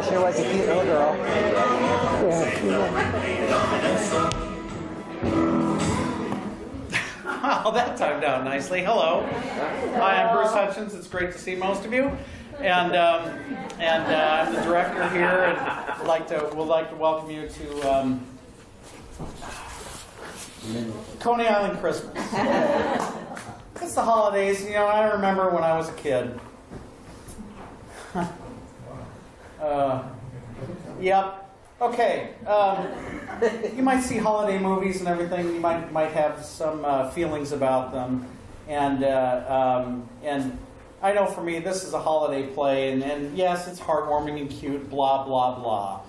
She was a cute little girl. Oh, that timed out nicely. Hello. Hi, I'm Bruce Hutchins. It's great to see most of you. And I'm the director here, and would like to welcome you to Coney Island Christmas. It's the holidays. You know, I remember when I was a kid. Yep. Okay. You might see holiday movies and everything. You might have some feelings about them, and I know for me this is a holiday play, and yes, it's heartwarming and cute. Blah blah blah.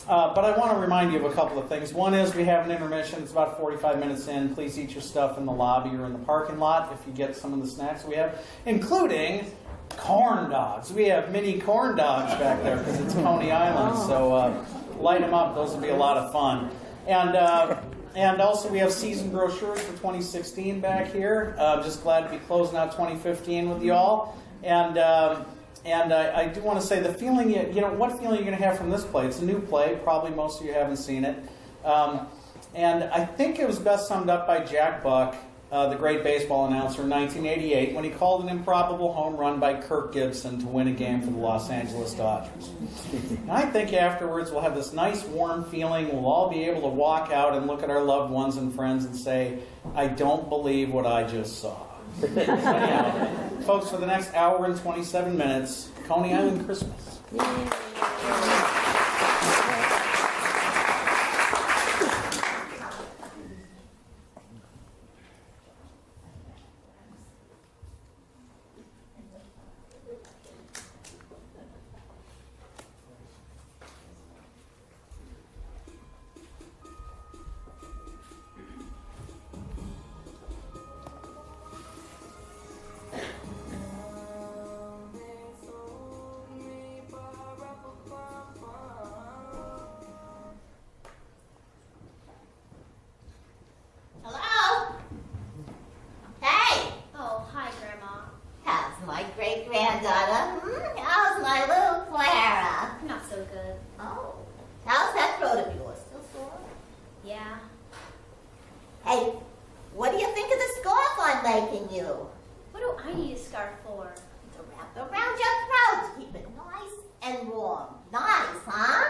But I want to remind you of a couple of things. One is we have an intermission. It's about 45 minutes in. Please eat your stuff in the lobby or in the parking lot if you get some of the snacks we have, including corn dogs. We have mini corn dogs back there because it's Coney Island, so light them up. Those will be a lot of fun. And also we have season brochures for 2016 back here. Just glad to be closing out 2015 with you all. And I do want to say the feeling, what feeling you're going to have from this play. It's a new play. Probably most of you haven't seen it. And I think it was best summed up by Jack Buck, the great baseball announcer in 1988, when he called an improbable home run by Kirk Gibson to win a game for the Los Angeles Dodgers. And I think afterwards we'll have this nice warm feeling. We'll all be able to walk out and look at our loved ones and friends and say, I don't believe what I just saw. So, anyhow, folks, for the next hour and 27 minutes, Coney Island Christmas. How's my little Clara? Not so good. Oh. How's that throat of yours? Still sore? Yeah. Hey, what do you think of the scarf I'm making you? What do I need a scarf for? To wrap around your throat to keep it nice and warm. Nice, huh?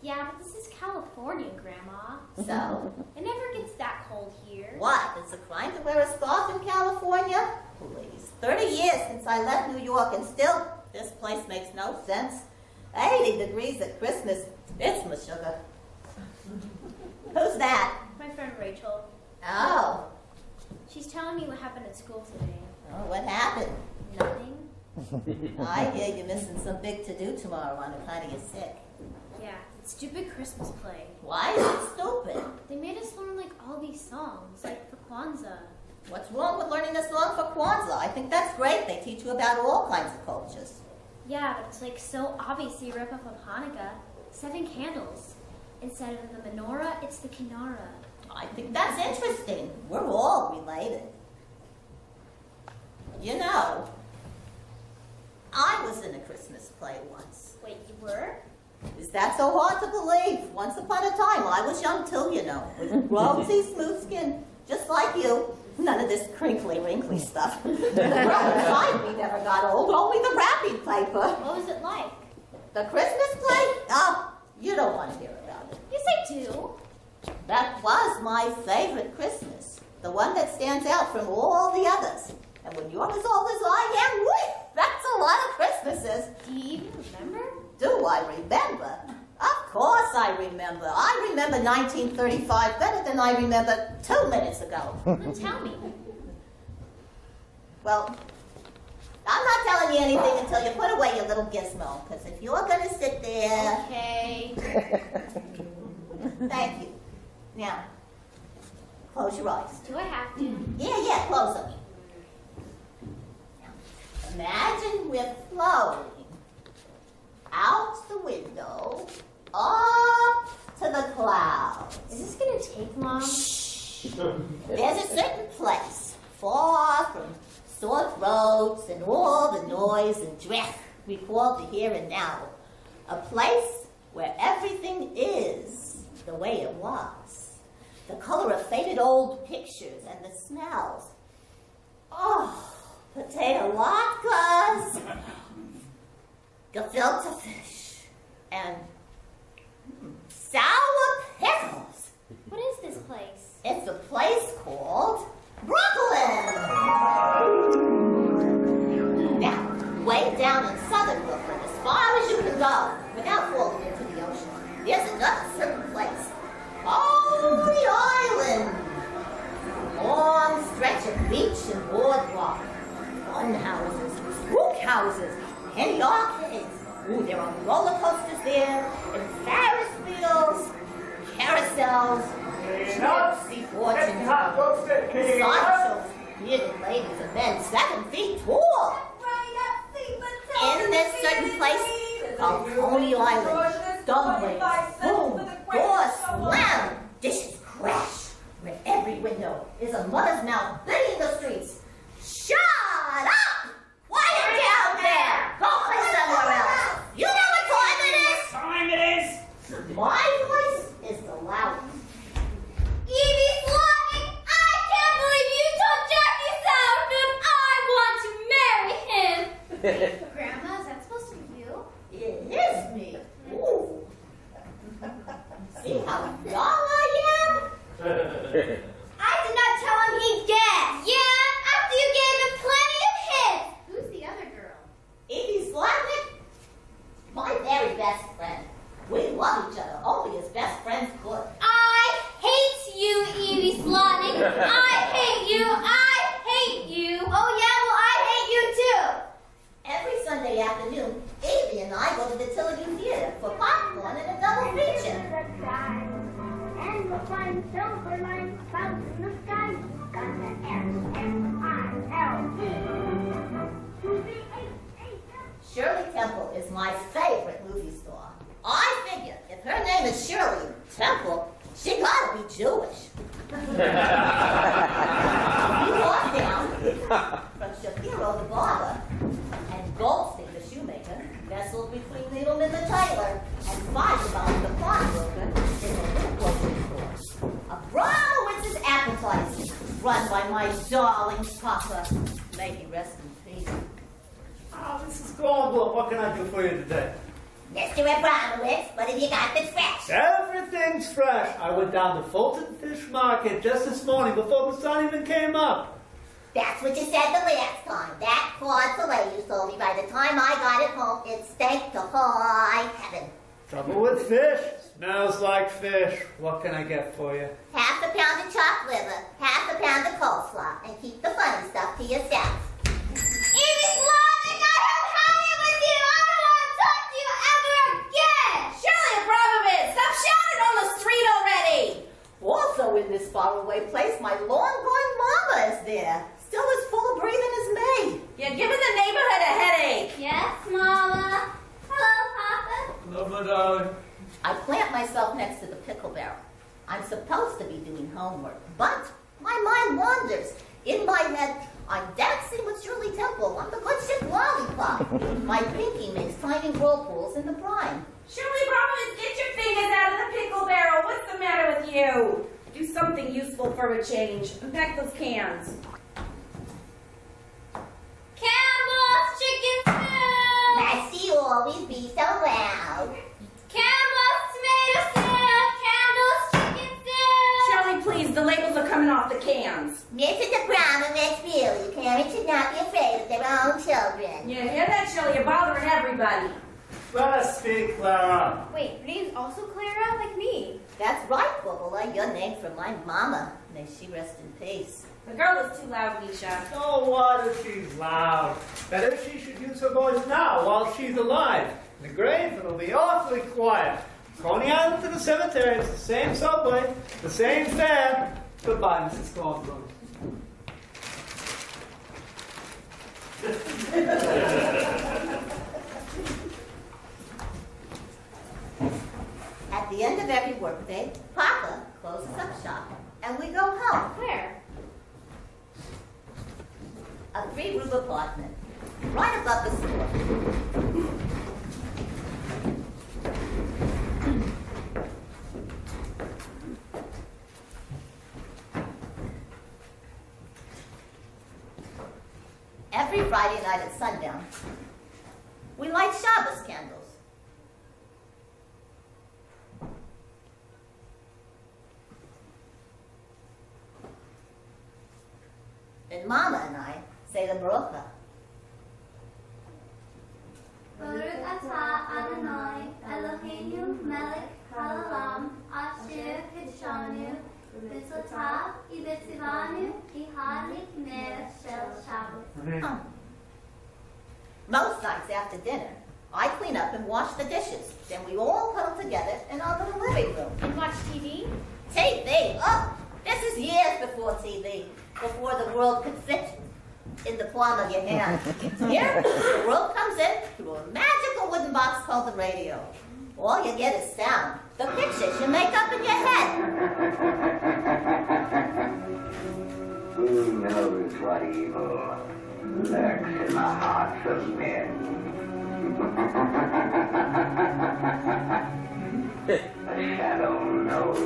Yeah, but this is California, Grandma. So? It never gets that cold here. What? It's a crime to wear a scarf in California? Please. 30 years since I left New York, and still, this place makes no sense. 80 degrees at Christmas. It's my sugar. Who's that? My friend Rachel. Oh. She's telling me what happened at school today. Oh, what happened? Nothing. I hear you're missing some big to-do tomorrow on account of you're sick. Yeah, it's stupid Christmas play. Why is it stupid? They made us learn like all these songs, like for Kwanzaa. What's wrong with learning a song for Kwanzaa? I think that's great. They teach you about all kinds of cultures. Yeah, but it's like so obviously a rip-off of Hanukkah. 7 candles. Instead of the menorah, it's the kinara. I think that's interesting. We're all related. You know, I was in a Christmas play once. Wait, you were? Is that so hard to believe? Once upon a time, I was young too, you know, with rosy, smooth skin, just like you. None of this crinkly, wrinkly stuff. The girl inside me never got old, only the wrapping paper. What was it like? The Christmas play? Oh, you don't want to hear about it. Yes, I do. That was my favorite Christmas. The one that stands out from all the others. And when you're as old as I am, whee, that's a lot of Christmases. Do you even remember? Do I remember? Of course I remember. I remember 1935 better than I remember 2 minutes ago. Then tell me. Well, I'm not telling you anything until you put away your little gizmo, because if you're going to sit there... Okay. Thank you. Now, close your eyes. Do I have to? Yeah, close them. Now, imagine we're floating out the window, up to the clouds. Is this going to take long? Shh. There's a certain place, far from sore throats and all the noise and dreck we call the here and now. A place where everything is the way it was. The color of faded old pictures and the smells. Oh, potato latkes, gefilte fish, and sour pickles. What is this place? It's a place called Brooklyn. Now, way down in southern Brooklyn, as far as you can go, without falling into the ocean, there's another certain place. Coney Island. A long stretch of beach and boardwalk. Fun houses, spook houses, penny arcades. Ooh, there are roller coasters there, and Ferris wheels, carousels, gypsy fortunes, sideshows, bearded ladies and men 7 feet tall. In this certain place called Coney Island, dumplings, boom, doors slam, dishes crash, where every window is a mother's mouth beating the streets. Shut up! Quiet down there! Go play somewhere else! You know what time it is? Time it is! My voice is the loudest. Evie Slotnick, I can't believe you told Jackie Sourfood I want to marry him. Grandma, is that supposed to be you? It is me. Ooh. See how young I am? I did not tell him he'd guess. Yeah, after you gave him plenty of hints. Who's the other girl? Evie Slotnick, my very best friend. We love each other, only as best friends could. I hate you, Evie Slotnick. I hate you. I hate you. Oh, yeah, well, I hate you, too. Every Sunday afternoon, Evie and I go to the Tillage Theater for popcorn and a double feature. And we'll find silver line clouds in the sky. Got the S-M-I-L-E. To the H-A-M. Shirley Temple is my favorite movie star. I figure if her name is Shirley Temple, she gotta be Jewish. We walk down from Shapiro the barber and Goldstein the shoemaker, nestled between Needleman the tailor, and Feigenbaum the pawnbroker, is a little grocery store. Abramowitz's Appetizers, run by my darling Papa. May he rest in peace. Oh, Mrs. Goldblum, what can I do for you today? Mr. Abramowitz, what have you got that's fresh? Everything's fresh. I went down to Fulton Fish Market just this morning before the sun even came up. That's what you said the last time. That cod fillet you sold me, by the time I got it home, it stank to high heaven. Trouble with fish. Smells like fish. What can I get for you? Half a pound of chopped liver, half a pound of coleslaw, and keep the funny stuff to yourself. Evie Slotnick, I have had it with you. I don't want to talk to you ever again. Shirley Abramovich, stop shouting on the street already! Also in this faraway place, my long-gone mama is there. Still as full of breathing as me. You're giving the neighborhood a headache. Yes, Mama. Hello, Papa. Love my darling. I plant myself next to the pickle barrel. I'm supposed to be doing homework, but my mind wanders. In my head, I'm dancing with Shirley Temple on the good ship Lollipop. My pinky makes tiny whirlpools in the brine. Shirley Abramovich, get your fingers out of the pickle barrel. What's the matter with you? Do something useful for a change. Unpack those cans. Campbell's chicken soup. Must you always be so loud? Campbell's tomato soup. Campbell's chicken soup. Shirley, please, the labels are coming off the cans. Mrs. Abramovich, really, parents should not be afraid of their own children. You hear that, Shirley? You're bothering everybody. Let us speak, Clara. Wait, your name's also Clara, like me. That's right, Bubba. You're named for my mama. May she rest in peace. The girl is too loud, Misha. So what if she's loud? Better she should use her voice now while she's alive. In the grave, it'll be awfully quiet. Coney Island to the cemetery, it's the same subway, the same fare. Goodbye, Mrs. Goldblum. At the end of every workday, Papa closes up shop, and we go home. Where? A 3-room apartment, right above the store. Friday night at sundown. We light Shabbos candles. And Mama and I say the bracha. Baruch atah Adonai Eloheinu melech haolam asher kidshanu b'mitzvotav u'b'tzivanu kihad l'kner shel Shabbos. Most nights after dinner, I clean up and wash the dishes. Then we all huddle together in our little living room. And watch TV? TV? Oh, this is years before TV, before the world could fit in the palm of your hand. Here, the world comes in through a magical wooden box called the radio. All you get is sound, the pictures you make up in your head. Who knows what evil lurks in the hearts of men? The shadow knows.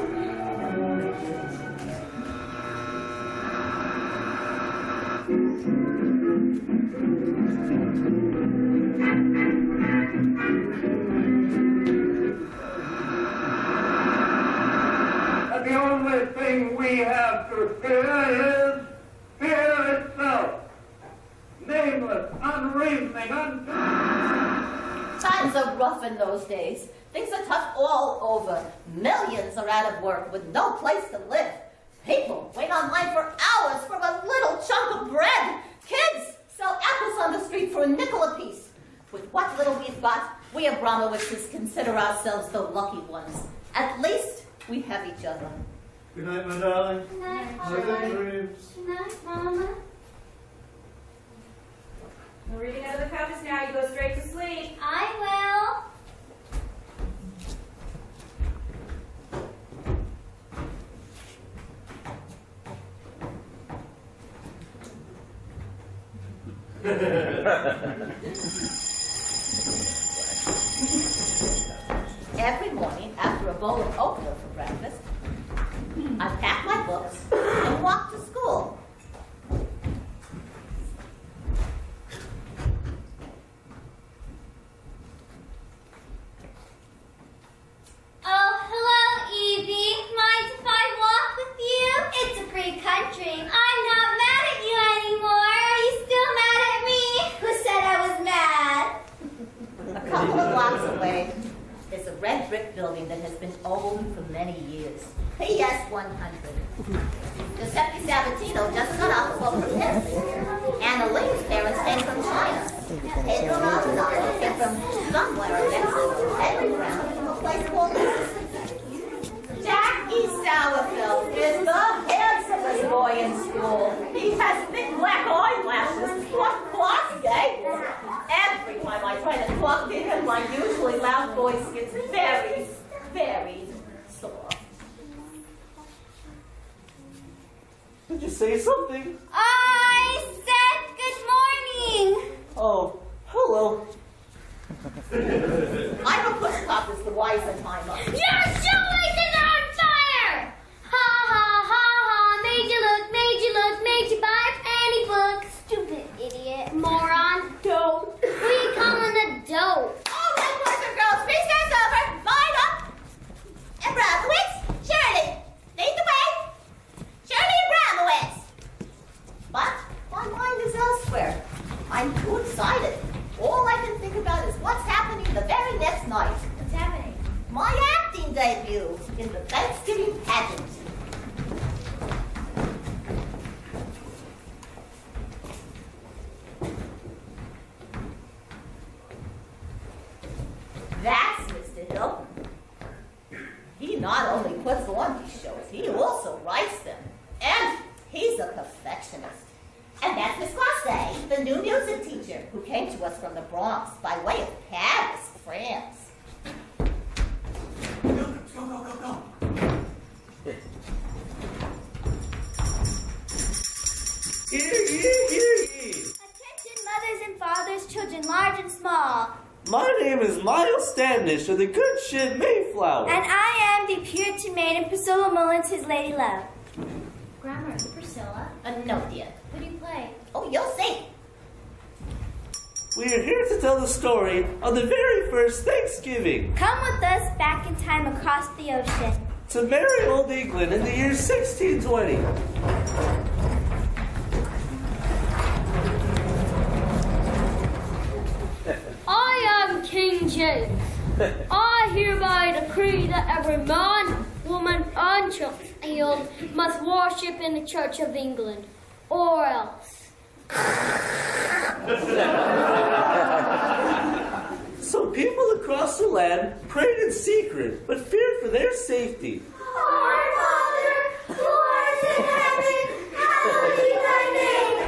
And the only thing we have to fear is fear itself. Nameless, unreasoning, Times are rough in those days. Things are tough all over. Millions are out of work with no place to live. People wait online for hours for a little chunk of bread. Kids sell apples on the street for a nickel apiece. With what little we've got, we Abramowitzes consider ourselves the lucky ones. At least we have each other. Good night, my darling. Good night, Good Papa. dreams. Good night, Mama. No reading out of the covers now. You go straight to sleep. I will. Every morning, after a bowl of oatmeal for breakfast, I pack my books and walk to school. Oh, hello, Evie. Mind if I walk with you? It's a free country. I'm not mad at you anymore. Are you still mad at me? Who said I was mad? A couple of blocks away is a red brick building that has been old for many years. PS 100. Giuseppe Sabatino just got off the boat from Italy. Anna Lee's parents came from China. Pedro Maldonado came from somewhere in Mexico. Henry Brown from a place called Mississippi. Jackie Sauerfeld is the handsomest boy in school. He has thick black eyelashes. What class, eh? Every time I try to talk to him, my usually loud voice gets very, very soft. Did you say something? I said good morning. Oh, hello. I'm a push pop is the wise and timer. Your shoelace is on fire! Ha ha ha ha, made you look, made you buy a penny book. Stupid idiot, moron, dope. Who you calling a dope? All right, boys and girls, recess over. Line up. Abramowitz, Shirley, lead the way. Shirley Abramowitz. But my mind is elsewhere. I'm too excited. All I can think about is what's happening the very next night. What's happening? My acting debut in the Thanksgiving pageant. That's Mr. Hilton. He not only puts on these shows, he also writes them. And he's a perfectionist. And that's Miss Marseille, the new music teacher, who came to us from the Bronx by way of Paris, France. Go. Attention mothers and fathers, children large and small. My name is Miles Standish of the Good Shit Mayflower. And I am the Puritan maiden Priscilla Mullins, his lady love. Grandma, Priscilla. No, dear. What do you play? Oh, you'll see. we are here to tell the story of the very first Thanksgiving. Come with us back in time across the ocean. To merry old England in the year 1620. I am King James. I hereby decree that every man, woman, and child must worship in the Church of England, or else. So people across the land prayed in secret, but feared for their safety. Our Father, who art in heaven, hallowed be thy name.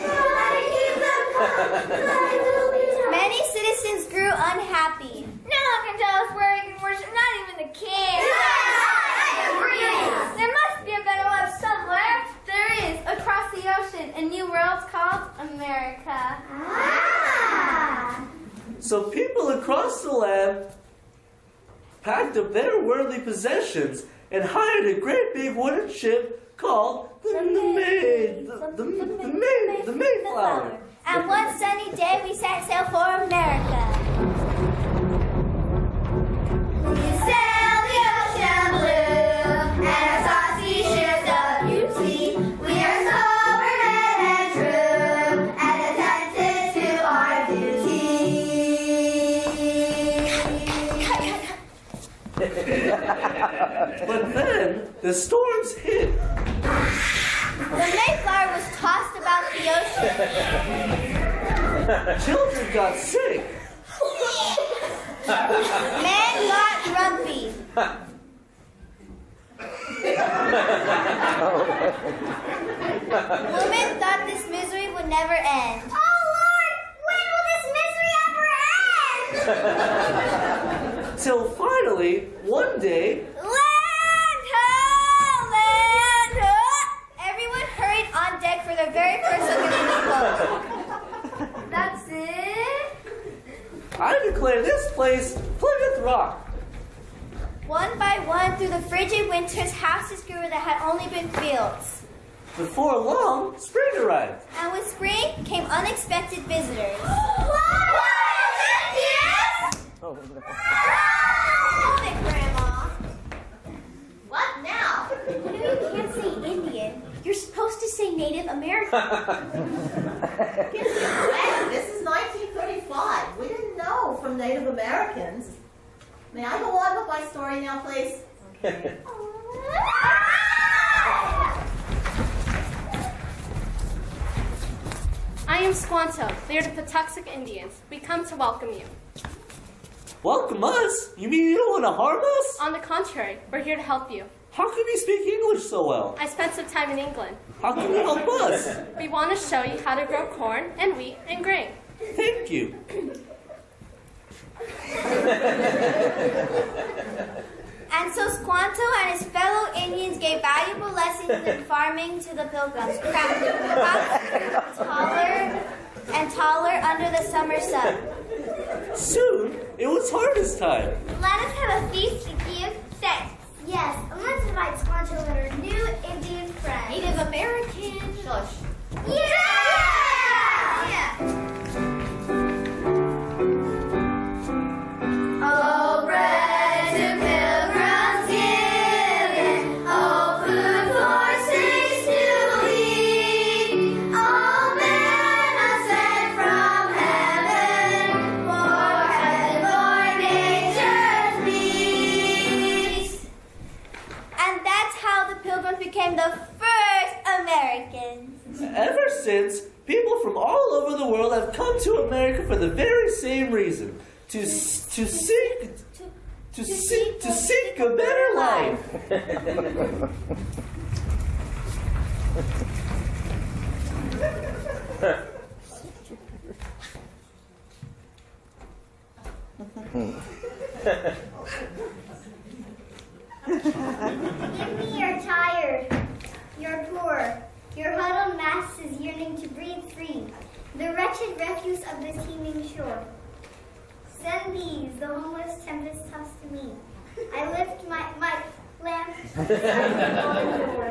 Thy kingdom come, thy will be done. Many citizens grew unhappy. No one can tell us where we can worship, not even the king. I agree. There must be a better life somewhere. There is, across the ocean, a new world called America. So people across the land packed up their worldly possessions and hired a great big wooden ship called the Mayflower. And one sunny day we set sail for America. We sail the ocean blue, and our saucy ships of beauty. We are sober-men and true, and attentive to our duty. But then the storms hit. The Mayflower was tossed about the ocean. Children got sick. Men got grumpy. Women thought this misery would never end. Oh Lord, when will this misery ever end? Till finally, one day, Land ho! Land ho! Everyone hurried on deck for their very first look at the new boat. That's it? I declare this place Plymouth Rock. One by one, through the frigid winters, houses grew that had only been fields. Before long, spring arrived. And with spring came unexpected visitors. Hold it, Grandma. What now? You know you can't say Indian. You're supposed to say Native American. This is 1935. We didn't know from Native Americans. May I go on with my story now, please? Okay. I am Squanto. They are the Patuxent Indians. We come to welcome you. Welcome us? You mean you don't want to harm us? On the contrary, we're here to help you. How can you speak English so well? I spent some time in England. How can you help us? We want to show you how to grow corn and wheat and grain. Thank you. And so Squanto and his fellow Indians gave valuable lessons in farming to the pilgrims, crafting crops taller and taller under the summer sun. Soon, it was harvest time. Let us have a feast to give thanks. Yes, and let's invite Squanto and her new Indian friend. Native American. Shush. Yeah! Oh, bread to pilgrims given, oh, food for saints to eat, oh, manna sent from heaven, for nature's needs. And that's how the pilgrims became the first Americans. Ever since, people from all over the world have come to America for the very same reason. To seek a better life. If you're tired, you're poor, your huddled mass is yearning to breathe free, the wretched refuse of the teeming shore. Send these, the homeless tempest tossed to me. I lift my lamp beside the fallen door.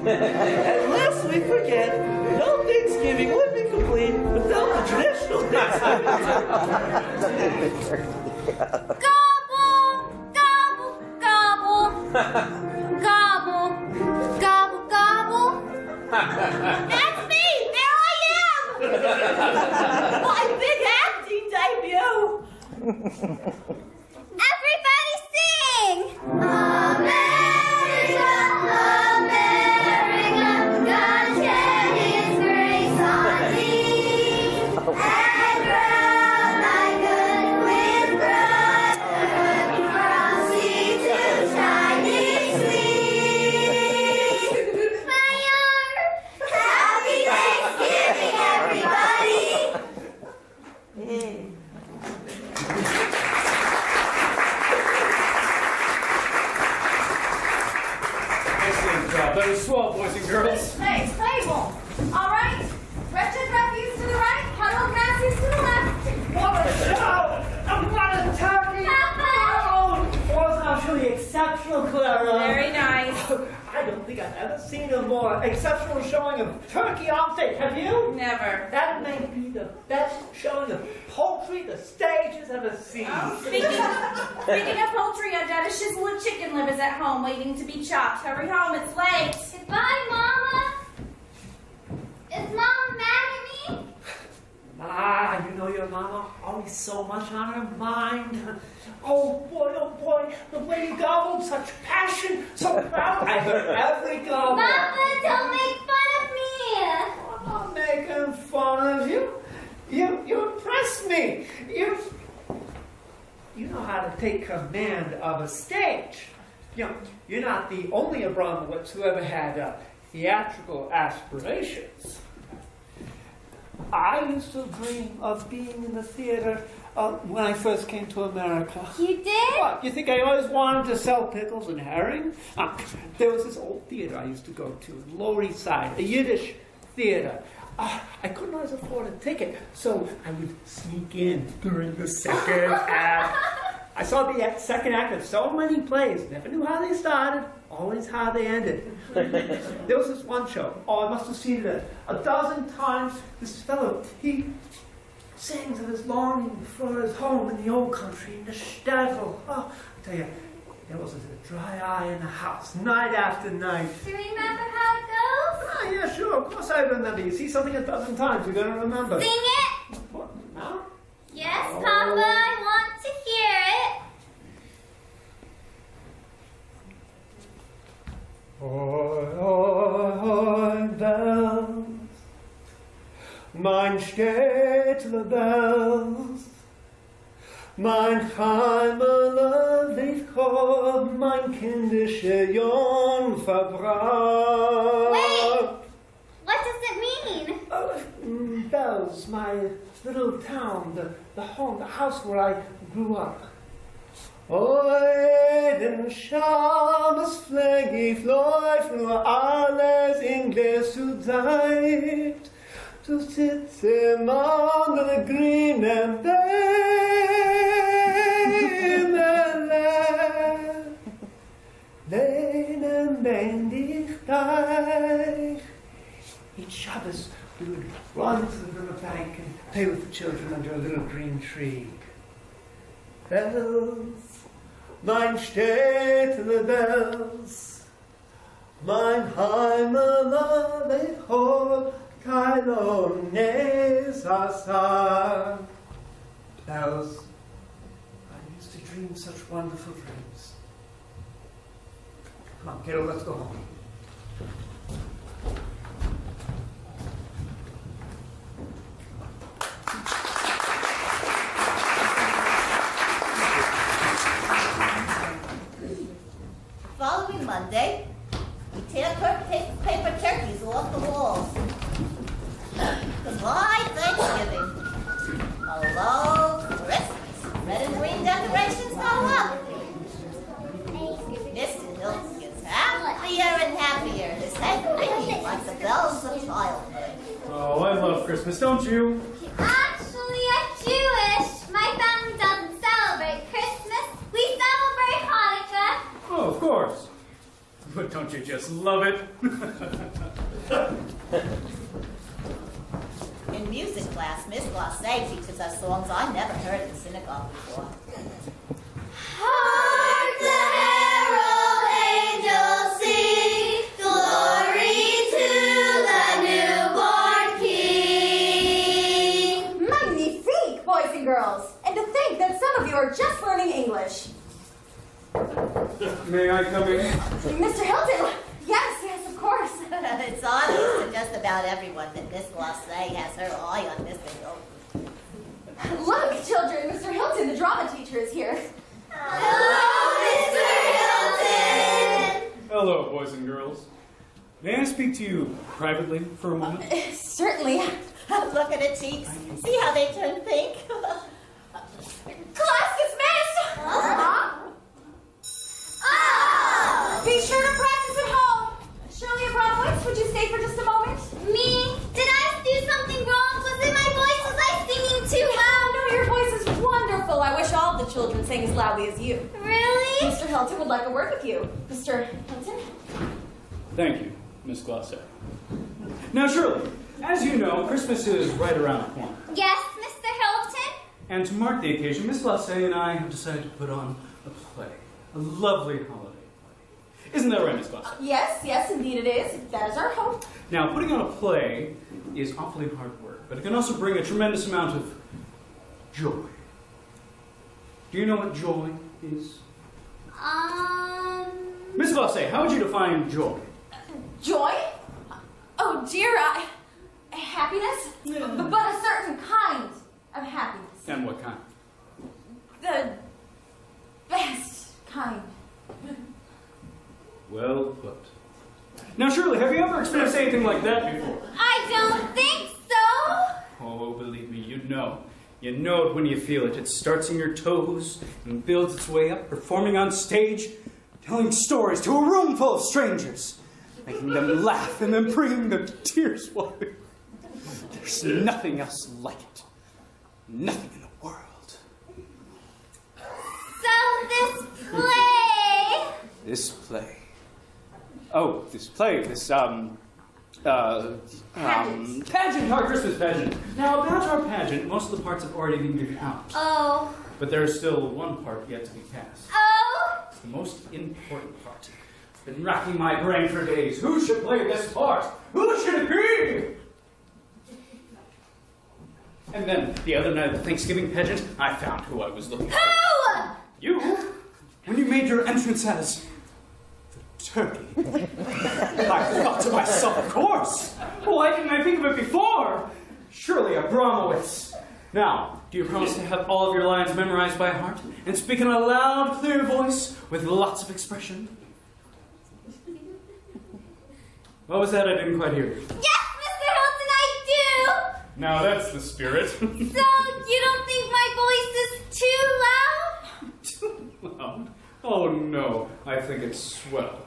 And lest we forget, no Thanksgiving would be complete without the traditional Thanksgiving. Gobble, gobble, gobble. Gobble, gobble, gobble. That's me! There I am! My big acting debut! Everybody sing! America, America, God shed His grace on thee, and crown thy good with brotherhood from sea to shining sea. Fire! Happy Thanksgiving, everybody! Excellent job. That was swell, boys and girls. Hey, table. All right. Wretched refuse to the right, huddled masses to the left. What a show! And what a turkey! Papa! Oh, wasn't actually exceptional, Clara. Very nice. I don't think I've ever seen a more exceptional showing of turkey on stage. Have you? Never. That may be the best showing of poultry the stage has ever seen. Oh, speaking of poultry, I got a shizzle of chicken livers at home waiting to be chopped. Hurry home, it's late. Goodbye, Mama. Is Mama mad at me? Ah, you know your mama, always so much on her mind. Oh boy, the way you gobbled, such passion, so proud. I heard every gobble. Mama, don't make fun of me. I'm not making fun of you. You impress me. You know how to take command of a stage. You're not the only Abramowitz who ever had theatrical aspirations. I used to dream of being in the theater when I first came to America. You did? What, you think I always wanted to sell pickles and herring? There was this old theater I used to go to in Lower East Side, a Yiddish theater. I couldn't always afford a ticket, so I would sneak in during the second act. I saw the second act of so many plays, never knew how they started, always how they ended. There was this one show, I must have seen it a dozen times. This fellow, he sings of his longing for his home in the old country, in the shtetl. Oh, I tell you, there wasn't a dry eye in the house, night after night. Do you remember how it goes? Ah, yeah, sure, of course I remember. You see something a dozen times, you're going to remember. Sing it? What, now? Yes, Papa, I want to hear it. Oi, oi, bells, mein Städtle bells, mein Heimat lebt hoch, mein kindische Jung verbraucht. Wait, what does it mean? Bells, my little town, the home, the house where I grew up. Oi, den Schamesfleck, ich läuf nur alles in Gläs zu Zeit. Du sitzt im under the green and lehnen bend dich gleich. Each Shabbos we would run to the riverbank and play with the children under a little green tree. Bells, mein Städtle bells, mein Heimat lebt hoch, keiner Nesasa. Bells, I used to dream such wonderful dreams. Come on, kiddo, let's go home. Following Monday, we tear paper turkeys off the walls. Goodbye, Thanksgiving. Hello, Christmas. Red and green decorations go up. Mr. Hilton gets happier and happier. His head ringing like the bells of childhood. Oh, I love Christmas, don't you? Actually, I'm Jewish. My family doesn't celebrate Christmas. We celebrate Hanukkah. Oh, of course. But don't you just love it? In music class, Miss Glacé teaches us songs I never heard in synagogue before. Hark the herald angels sing, glory to the newborn King. Magnifique, boys and girls. And to think that some of you are just learning English. May I come in? Mr. Hilton, yes, of course. It's obvious to just about everyone that Miss Glacé has her eye on Mr. Hilton. Look, children, Mr. Hilton, the drama teacher, is here. Hello, Mr. Hilton. Hello, boys and girls. May I speak to you privately for a moment? Certainly. Look at her cheeks. See how they turn pink? Class dismissed! Be sure to practice at home. Shirley Abramowitz, would you stay for just a moment? Me? Did I do something wrong? Was it my voice? Was I singing too loud? No, your voice is wonderful. I wish all the children sang as loudly as you. Really? Mr. Hilton would like a word with you. Mr. Hilton? Thank you, Miss Glacé. Now, Shirley, as you know, Christmas is right around the corner. Yes, Mr. Hilton? And to mark the occasion, Miss Glacé and I have decided to put on a play. A lovely holiday play. Isn't that right, Miss Glacé? Yes, indeed it is. That is our hope. Now, putting on a play is awfully hard work, but it can also bring a tremendous amount of joy. Do you know what joy is? Miss Glacé, how would you define joy? Joy? Oh dear, happiness? But a certain kind of happiness. And what kind? The best kind. Well put. Now, Shirley, have you ever experienced anything like that before? I don't think so. Oh, believe me, you know. You know it when you feel it. It starts in your toes and builds its way up, performing on stage, telling stories to a room full of strangers, making them laugh and then bringing them tears flowing. There's nothing else like it. Nothing in the world. So this play... This play. Oh, this play, this, pageant, our Christmas pageant. Now, about our pageant, most of the parts have already been given out. Oh. But there is still one part yet to be cast. Oh. It's the most important part. It's been racking my brain for days. Who should play this part? Who should it be? And then, the other night at the Thanksgiving pageant, I found who I was looking for. Who? You? When you made your entrance as the turkey. I thought to myself, of course. Why didn't I think of it before? Surely Abramowitz. Now, do you promise to have all of your lines memorized by heart and speak in a loud, clear voice with lots of expression? What was that? I didn't quite hear you. Yes, Mr. Hilton, I do. Now that's the spirit. So, you don't think my voice is too loud? Too loud? Oh no, I think it's swell.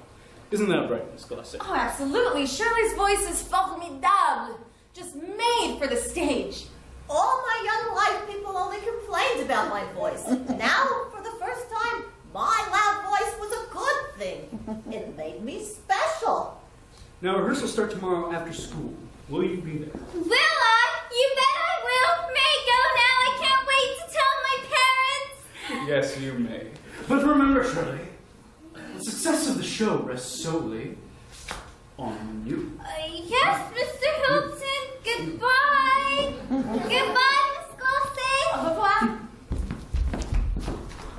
Isn't that right, Miss Glacé? Oh, absolutely. Shirley's voice is formidable. Just made for the stage. All my young life, people only complained about my voice. Now, for the first time, my loud voice was a good thing. It made me special. Now rehearsals start tomorrow after school. Will you be there? Will I? You bet I will. May I go now? I can't wait to tell my parents. Yes, you may. But remember, Shirley, the success of the show rests solely on you. Yes, Mr. Hilton. Goodbye. Goodbye, Miss Glacé. Au revoir.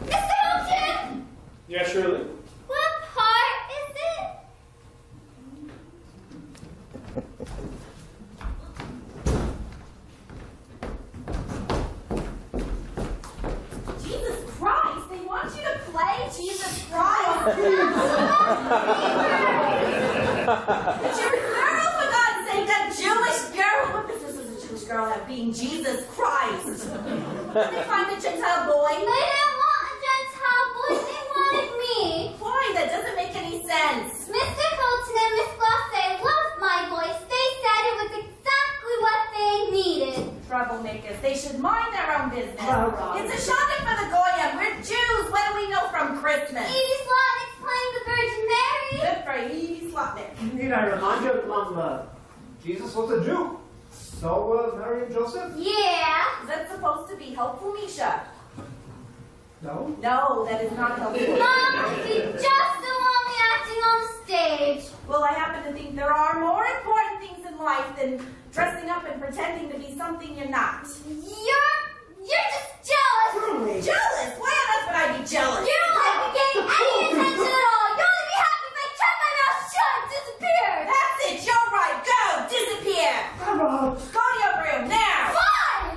Mr. Hilton. Yeah, Shirley? What part is it? Jesus Christ, they want you to play Jesus Christ. The Jewish girl, for God's sake, that Jewish girl. What business does a Jewish girl have being Jesus Christ? Did they find a Gentile boy? They didn't want a Gentile boy. They wanted me. Boy, that doesn't make any sense. Mr. Hilton and Miss Glacé loved my voice. They said it was exactly what they needed. Troublemakers, they should mind their own business. Oh, It's a shocking for the Goyim. We're Jews. What do we know from Christmas? Evie's Lot explained the Virgin Mary. Good for Need I remind you, Mom, Jesus was a Jew. So were Mary and Joseph? Yeah. Is that supposed to be helpful, Misha? No. No, that is not helpful. Mom, you just don't want me acting on stage. Well, I happen to think there are more important things in life than dressing up and pretending to be something you're not. You're just jealous. Truly. Jealous? Why on earth would I be jealous? You don't like me getting any attention at all. You'll only be happy if I kept my mouth shut and disappeared. That's it. You're right. Go. Disappear. Clara! Go to your room now. Fine.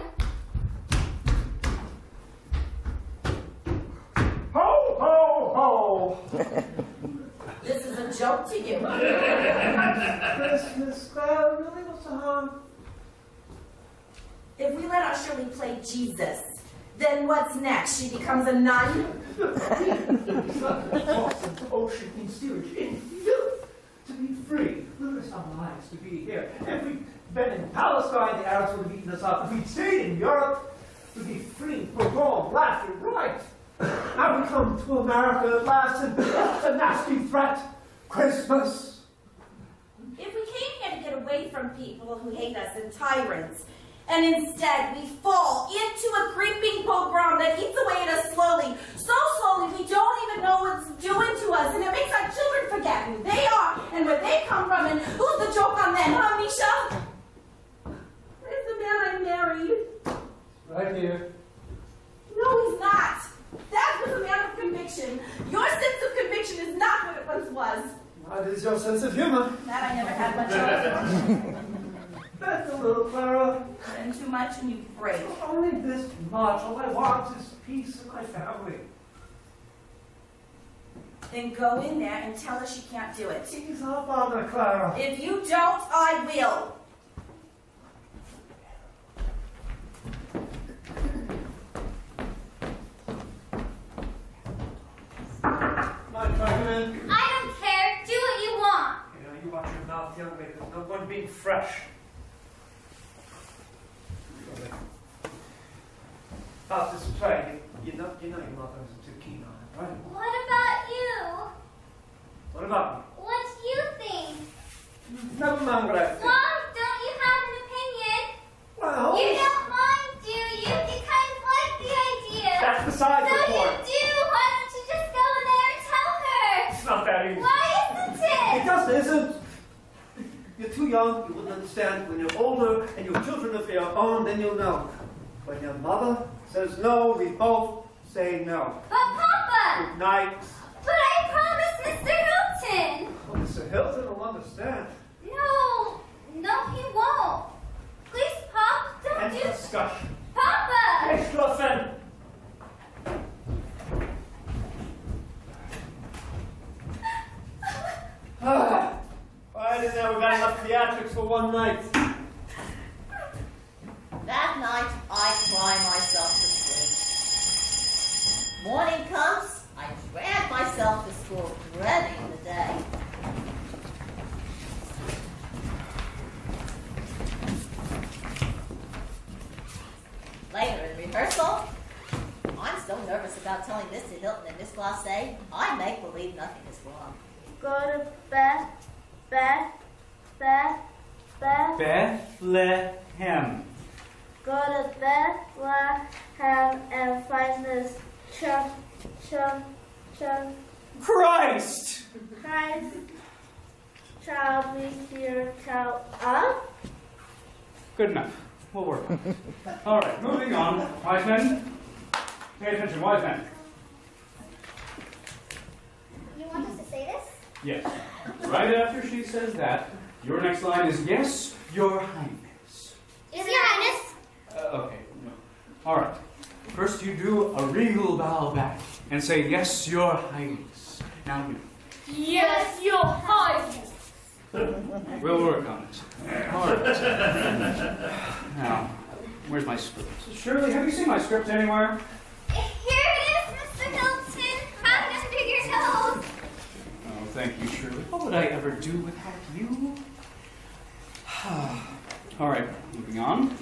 Ho, ho, ho! This is a joke to you. Christmas, Clara, really? What's the harm? If we let our Shirley play Jesus, then what's next? She becomes a nun? Awesome ocean in steerage, in filth, to be free. We risk our lives to be here. If we'd been in Palestine, the Arabs would have eaten us up. If we'd stayed in Europe, we'd be free, pogrom, laughter, right. Now we come to America at last, and a nasty threat. Christmas. If we came here to get away from people who hate us and tyrants, and instead we fall into a creeping pogrom that eats away at us slowly, so slowly we don't even know what it's doing to us, and it makes our children forget who they are and where they come from, and who's the joke on them, huh, Misha? Where's the man I married? Right here. No, he's not. That was a man of conviction. Your sense of conviction is not what it once was. What is your sense of humor? That I never had much of. That's a little, Clara. And too much and you break. Only this much. All I want is peace in my family. Then go in there and tell her she can't do it. Ease up on her, Clara. If you don't, I will. Mind if I come in? I don't care. Do what you want. You know, you watch your mouth, young lady. There's no one being fresh. This play, you know your mother isn't too keen on it, right? What about you? What about me? What do you think? Never mind what I think. Mom, don't you have an opinion? Well, You don't mind, do you? You kind of like the idea. that's beside So the you point. do. Why don't you just go in there and tell her? It's not that easy. Why isn't It it? just isn't. You're too young, you wouldn't understand. When you're older and your children of your own, then you'll know. When your mother says no, we both say no. But Papa! Good night. But I promised Mr. Hilton! Well, Mr. Hilton will understand. No, he won't. Please, Pop, don't End do... discussion. Papa! Geschlossen. Why didn't we got enough theatrics for one night? That night, I cry myself to sleep. Morning comes, I drag myself to school, dreading the day. Later in rehearsal, I'm so nervous about telling Mr. Hilton and Miss Glacé, I make believe nothing is wrong. Go to Bethlehem. Go to Bethlehem and find this Christ Christ! child be here tell us. Good enough. We'll work on it. All right, moving on. Wise men, pay attention, wise men. You want us to say this? Yes. Right after she says that, your next line is, yes, your highness. Is Your Highness? Okay, no. All right. First you do a regal bow back and say, yes, your highness. Now you. Yes, your highness. We'll work on it. All right. Now, where's my script? Shirley, have you seen my script anywhere? Here it is, Mr. Hilton. Right under your nose. Oh, thank you, Shirley. What would I ever do without you? All right, moving on.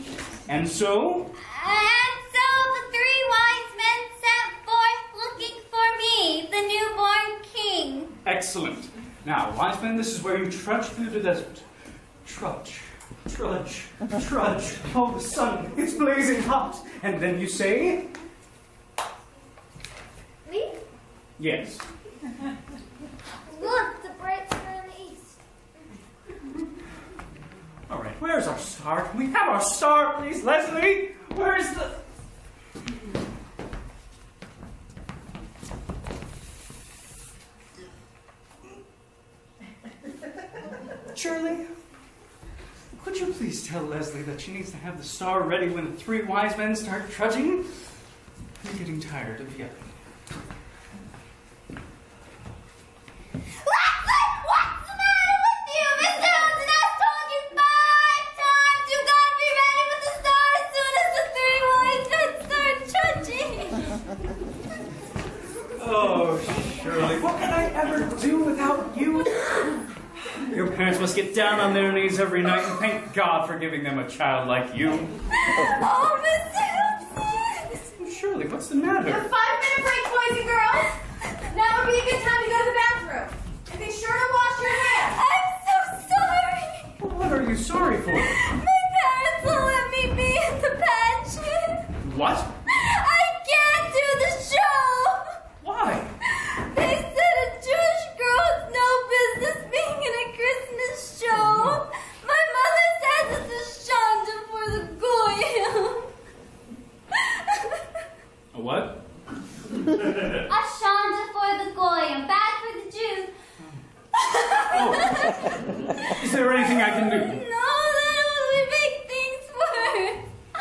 And so? And so the 3 wise men set forth looking for me, the newborn king. Excellent. Now, wise men, this is where you trudge through the desert. Trudge, trudge, trudge. Oh, the sun, it's blazing hot. And then you say... Me? Yes. Look, the bright star in the east. All right, where's our star? Can we have our star, please, Leslie? Where's the... Shirley, could you please tell Leslie that she needs to have the star ready when the three wise men start trudging? I'm getting tired of yelling. What's the matter with you? Mr. Hilton has told you 5 times you gotta be ready with the star as soon as the 3 wise men start trudging. Oh, Shirley, what could I ever do without you? Your parents must get down on their knees every night and thank God for giving them a child like you. Oh, Mr. Hilton! Shirley, what's the matter? A 5-minute break, boys and girls. Now would be a good time to go to the bathroom. And be sure to wash your hands. I'm so sorry. Well, what are you sorry for? My parents won't let me be in the pageant. What? I can't do the show. Why? They said a Jewish girl has no business being in a Christmas show. My mother says it's a shanda for the goyim. A what? A shanda for the goyim, bad for the Jews. Oh. Is there anything I can do? No, that only make things worse. I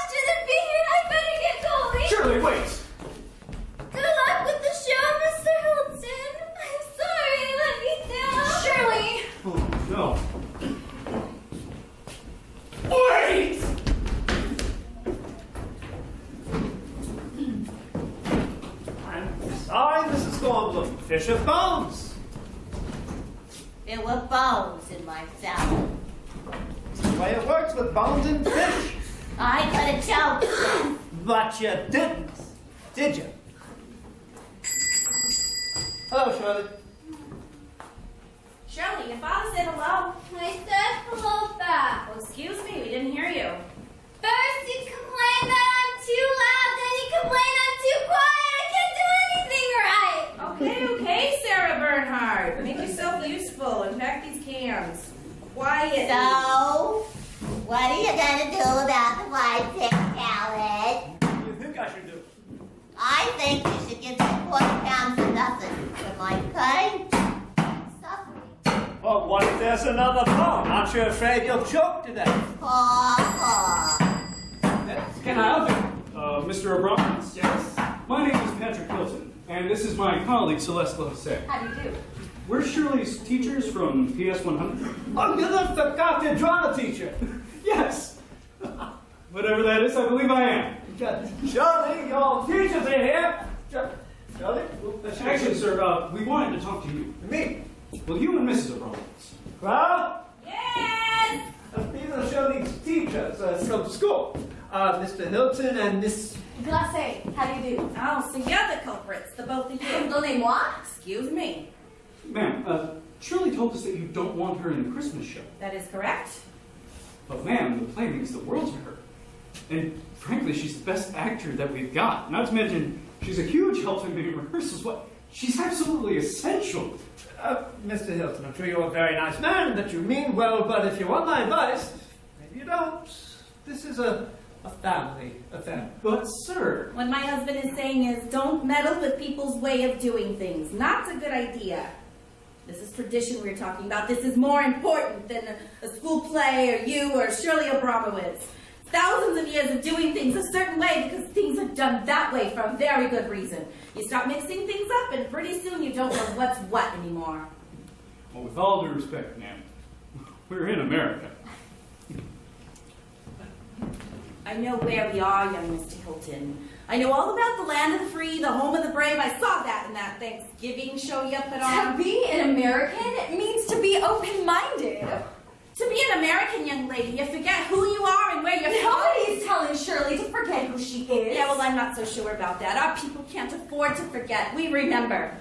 shouldn't be here. I better get going. Shirley, wait! Good luck with the show, Mr. Hilton. I'm sorry I let you down. Shirley! Oh, no. Wait! I'm sorry, Mrs. Goldblum. Fish of bones. There were bones in my salad. It's the way it works with bones and fish. I could have choked. But you didn't, did you? Hello, Shirley. Shirley, your father said hello. I said hello back. Well, excuse me, we didn't hear you. First you complain that I'm too loud, then you complain I'm too quiet. I can't do anything right. Okay, Sarah Bernhardt. Make yourself useful and pack these cans. Quiet. So, what are you gonna do about the white pig salad? What do you think I should do? I think you should give me 40 pounds for nothing for my pain and suffering. Well, what if there's another bone? Aren't you afraid you'll choke to death? Paw. Can I help you? Mr. O'Brien? Yes. My name is Patrick Hilton, and this is my colleague, Celeste Losset. How do you do? We're Shirley's teachers from PS 100. Oh, you're the forgotten drama teacher. Yes! Whatever that is, I believe I am. Shirley, your teachers are here. Shirley? Actually, sir, we wanted to talk to you. Me? Well, you and Mrs. O'Brien. Well? Yes! These are Shirley's teachers from school. Mr. Hilton and Miss... Glacé, how do you do? Oh, so you're the culprits, the both of you. Donnez-moi. Excuse me. Ma'am, Shirley told us that you don't want her in the Christmas show. That is correct. But ma'am, the play means the world to her. And frankly, she's the best actor that we've got. Not to mention, she's a huge help to me in rehearsals. What? She's absolutely essential. Mr. Hilton, I'm sure you're a very nice man, that you mean well, but if you want my advice, maybe you don't. This is a family affair. But sir... What my husband is saying is, don't meddle with people's way of doing things. Not a good idea. This is tradition we're talking about. This is more important than a school play or you or Shirley Abramowitz. Thousands of years of doing things a certain way because things are done that way for a very good reason. You start mixing things up and pretty soon you don't know what's what anymore. Well, with all due respect, ma'am, we're in America. I know where we are, young Mr. Hilton. I know all about the land of the free, the home of the brave. I saw that in that Thanksgiving show you put on. To be an American means to be open-minded. To be an American young lady, you forget who you are and where you're from. Nobody's telling Shirley to forget who she is. Yeah, well, I'm not so sure about that. Our people can't afford to forget. We remember.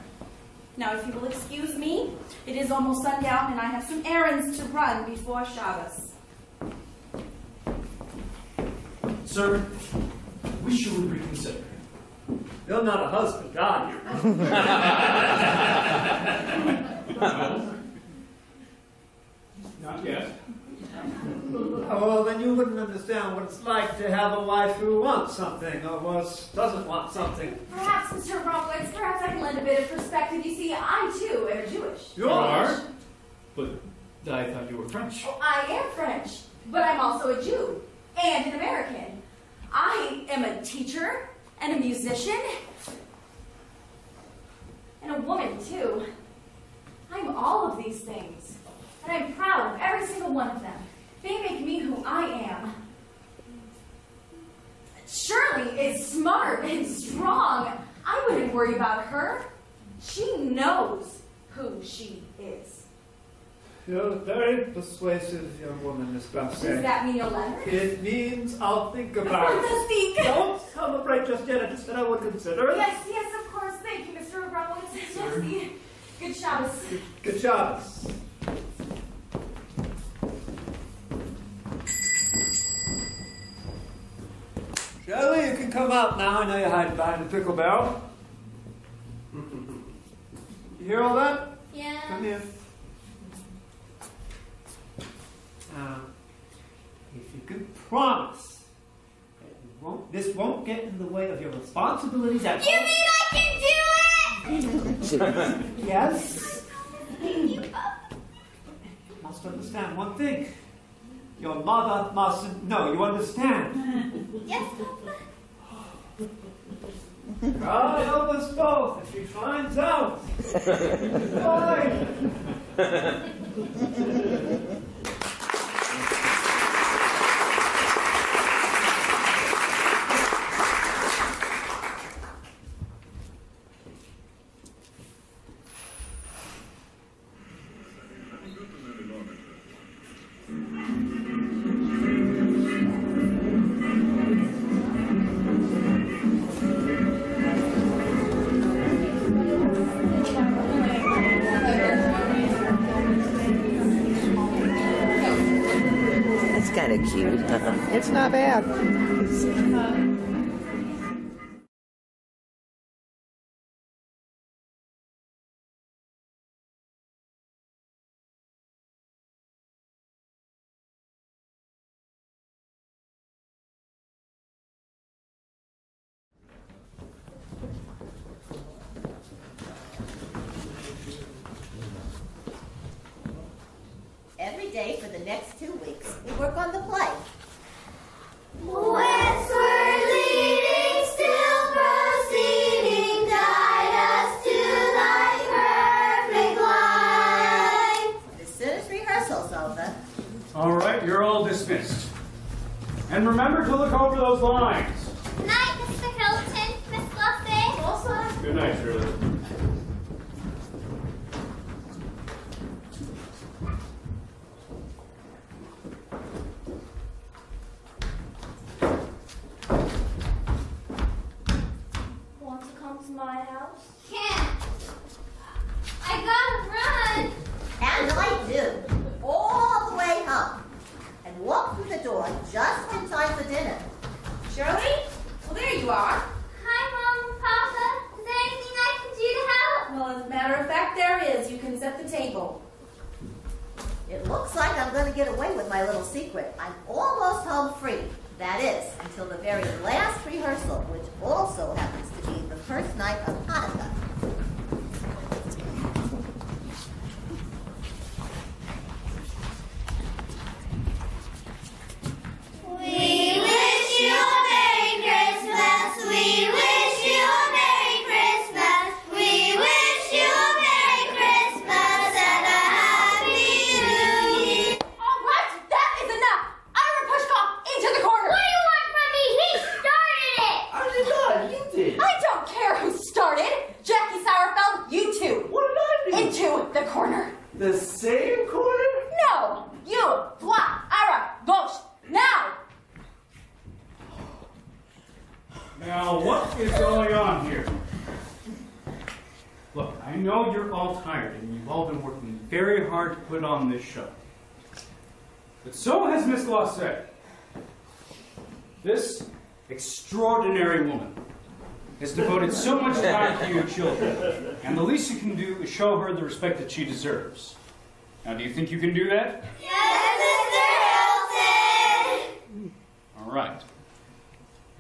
Now, if you will excuse me, it is almost sundown and I have some errands to run before Shabbos. Sir, we should reconsider. You're not a husband, are you? Not yet. Oh, well, then you wouldn't understand what it's like to have a wife who wants something or doesn't want something. Perhaps, Mr. Rumwitz, perhaps I can lend a bit of perspective. You see, I too am Jewish. You are? But I thought you were French. Oh, I am French, but I'm also a Jew and an American. I am a teacher and a musician and a woman too. I'm all of these things, and I'm proud of every single one of them. They make me who I am. Shirley is smart and strong. I wouldn't worry about her. She knows who she is. You're a very persuasive young woman, Miss Bassett. Does that mean you'll let her? It means I'll think about it. Fantastic. Don't celebrate just yet. I just said I would consider it. Yes, yes, of course. Thank you, Mr. Rumwitz. Yes, good Shabbos. Good Shabbos. Shirley, you can come out now. I know you're hiding behind the pickle barrel. You hear all that? Yeah. Come here. Now, if you can promise that this won't get in the way of your responsibilities at You home. mean I can do it? Yes. Thank you, Papa. You must understand one thing. Your mother mustn't know. You understand? Yes, Papa. God help us both if she finds out. Why? It's kind of cute. It's not bad. Every day for the next 2 weeks, we work on the play. Westward leading, still proceeding, guide us to thy perfect light. As soon as rehearsal's over, All right, you're all dismissed. And remember to look over those lines. Night, Mr. Hilton, Miss Luffy. also, Good night, Shirley. Want to come to my house? Can't. I gotta run. and I do, all the way home, and walk through the door just in time for dinner. Shirley? Well, there you are. Hi, Mom and Papa. Is there anything I can do to help? Well, as a matter of fact, there is. You can set the table. It looks like I'm going to get away with my little secret. I'm almost home free. That is, until the very last rehearsal, which also happens to be the first night of Hanukkah. We wish you a Merry Christmas. We wish you a Merry Christmas. We wish you a Merry Christmas and a Happy New Year. All right, that is enough. Ira Pushkov, into the corner. What do you want from me? He started it. I did not. You did. I don't care who started. Jackie Sauerfeld, you two. What did I do? Into the corner. The same corner? No, you, Fla, Ira, Bosch, now. Now, what is going on here? Look, I know you're all tired and you've all been working very hard to put on this show. But so has Miss Glacé. This extraordinary woman has devoted so much time to you children, and the least you can do is show her the respect that she deserves. Now, do you think you can do that? Yes, Mr. Hilton! All right.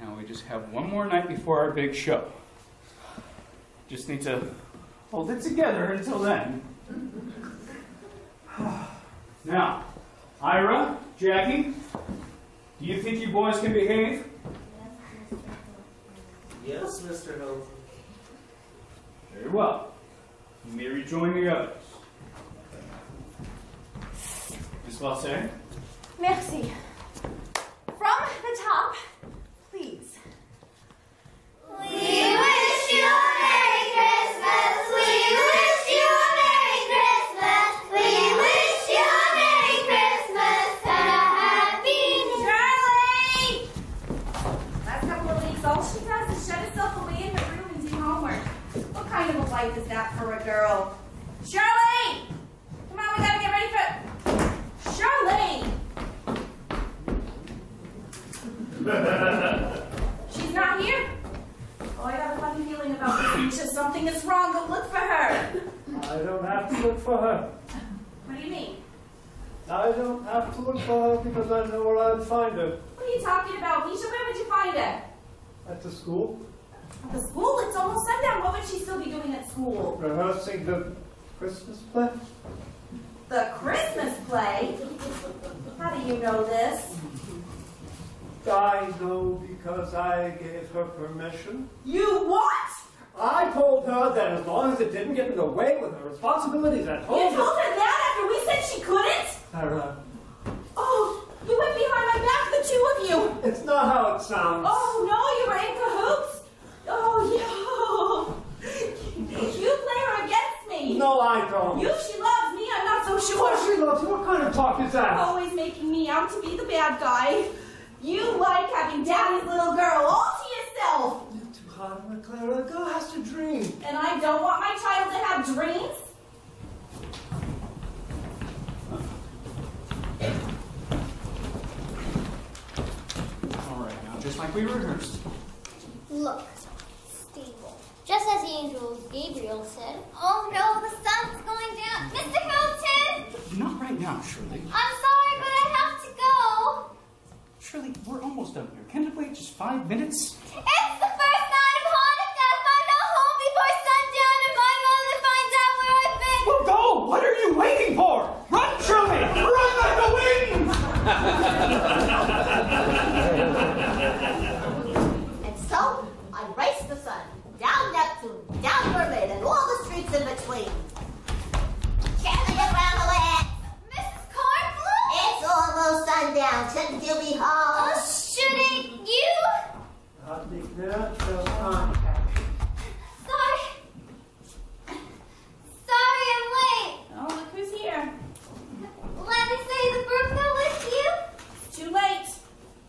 Now, we just have one more night before our big show. Just need to hold it together until then. Now, Ira, Jackie, do you think you boys can behave? Yes, Mr. Hilton. Very well. You may rejoin the others. Miss Glacé? Merci. From the top, please. We wish you a Merry Christmas! We wish you a Merry Christmas! We wish you a Merry Christmas and a Happy Charlie! Last couple of weeks, all she does is shut herself away in her room and do homework. What kind of a life is that for a girl? Charlie! Come on, we gotta get ready for... Charlie! She's not here? Oh, I got a funny feeling about this. Misha. Something is wrong. Go look for her. I don't have to look for her. What do you mean? I don't have to look for her because I know where I'd find her. What are you talking about, Misha? Where would you find her? At the school, At the school? It's almost sundown. What would she still be doing at school? rehearsing the Christmas play. The Christmas play? How do you know this? I know because I gave her permission. You what? I told her that as long as it didn't get in the way with her responsibilities at home. You told her that after we said she couldn't? Sarah, Oh, you went behind my back, the two of you. it's not how it sounds. Oh, no, you were in cahoots? Oh, yeah. You play her against me. No, I don't. She loves me, I'm not so Of sure. course she loves you. What kind of talk is that? Always making me out to be the bad guy. You like having daddy's little girl all to yourself. You're too hard on her, Clara. A girl has to dream. And I don't want my child to have dreams? All right, now, just like we rehearsed. Look, stable. Just as the angel Gabriel said. Oh no, the sun's going down. Mr. Hilton! Not right now, Shirley. I'm sorry, but I have to go. Shirley, we're almost done here. Can't it wait just 5 minutes? It's the first night of Hanukkah. If I'm not home before sundown and my mother finds out where I've been. Well, go! What are you waiting for? Run, Shirley! Run like the wind! And so, I raced the sun, down Neptune, down Mermaid, and all the streets in between. Carry around the legs. Mrs. Cornblue? It's almost sundown. Shouldn't you be home? Oh, shouldn't you? I'll be there till time. Sorry. Sorry I'm late. Oh, look who's here. Let me say the burqa with you. It's too late.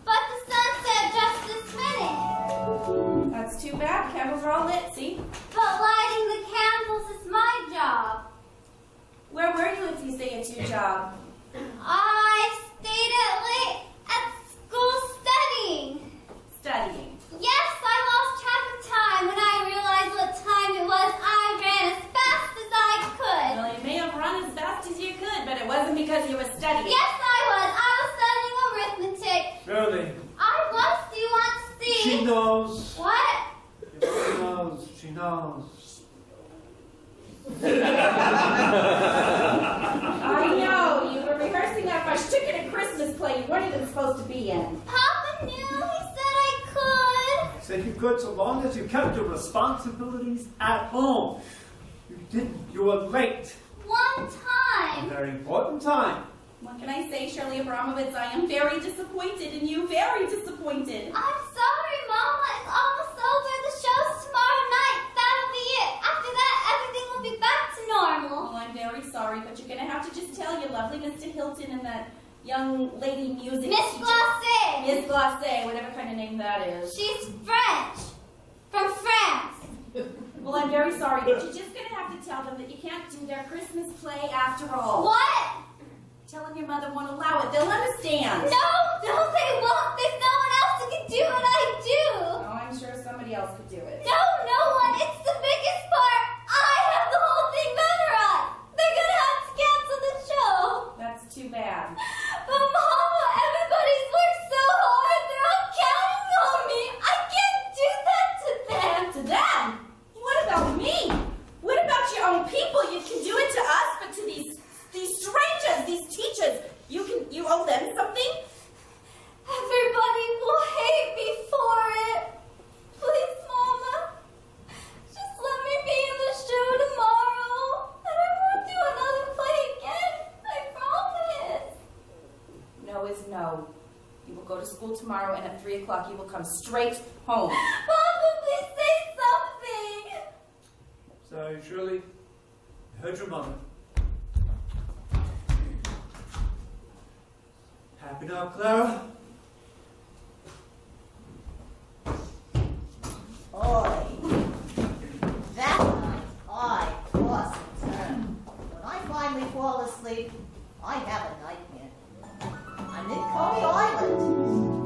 But the sun set just this minute. That's too bad. Candles are all lit, see? But lighting the candles is my job. Where were you if you say it's your job? I stayed late at school studying. Studying. Yes, I lost track of time. When I realized what time it was, I ran as fast as I could. Well, you may have run as fast as you could, but it wasn't because you were studying. Yes, I was. I was studying arithmetic. Shirley, I was. Do you want to see? she knows. What? She knows. She knows. I know. You were rehearsing that much chicken at Christmas play you weren't even supposed to be in. Papa knew. He said I could. Said you could so long as you kept your responsibilities at home. You didn't. You were late. One A time. very important time. What can I say, Shirley Abramovitz? I am very disappointed in you. Very disappointed. I'm sorry, Mama. It's almost over. The show's tomorrow night. That'll be it. After that, everything will be back to normal. Oh, I'm very sorry, but you're going to have to just tell your lovely Mr. Hilton and that young lady music Miss teacher. Glacé. Miss Glacé, whatever kind of name that is. She's French. From France. Well, I'm very sorry, but you're just going to have to tell them that you can't do their Christmas play after all. What? Tell them your mother won't allow it. They'll understand. No, they won't. There's no one else who can do what I do. Oh, I'm sure somebody else could do it. No, no one. It's the biggest part. I have the whole thing memorized. They're gonna have to cancel the show. That's too bad. But Mama, everybody's worked so hard. They're all counting on me. I can't do that to them. To them? What about me? What about your own people? You can do it to us, but to these strangers, these teachers, you owe them something? Everybody will hate me for it. Please, Mama. Just let me be in the show tomorrow. And I won't do another play again. I promise. No is no. You will go to school tomorrow, and at 3 o'clock you will come straight home. Mama, please say something. Sorry, Shirley. I heard your mother. Happy now, Clara? Boy, that night I toss and turn. When I finally fall asleep, I have a nightmare. I'm in Coney Island.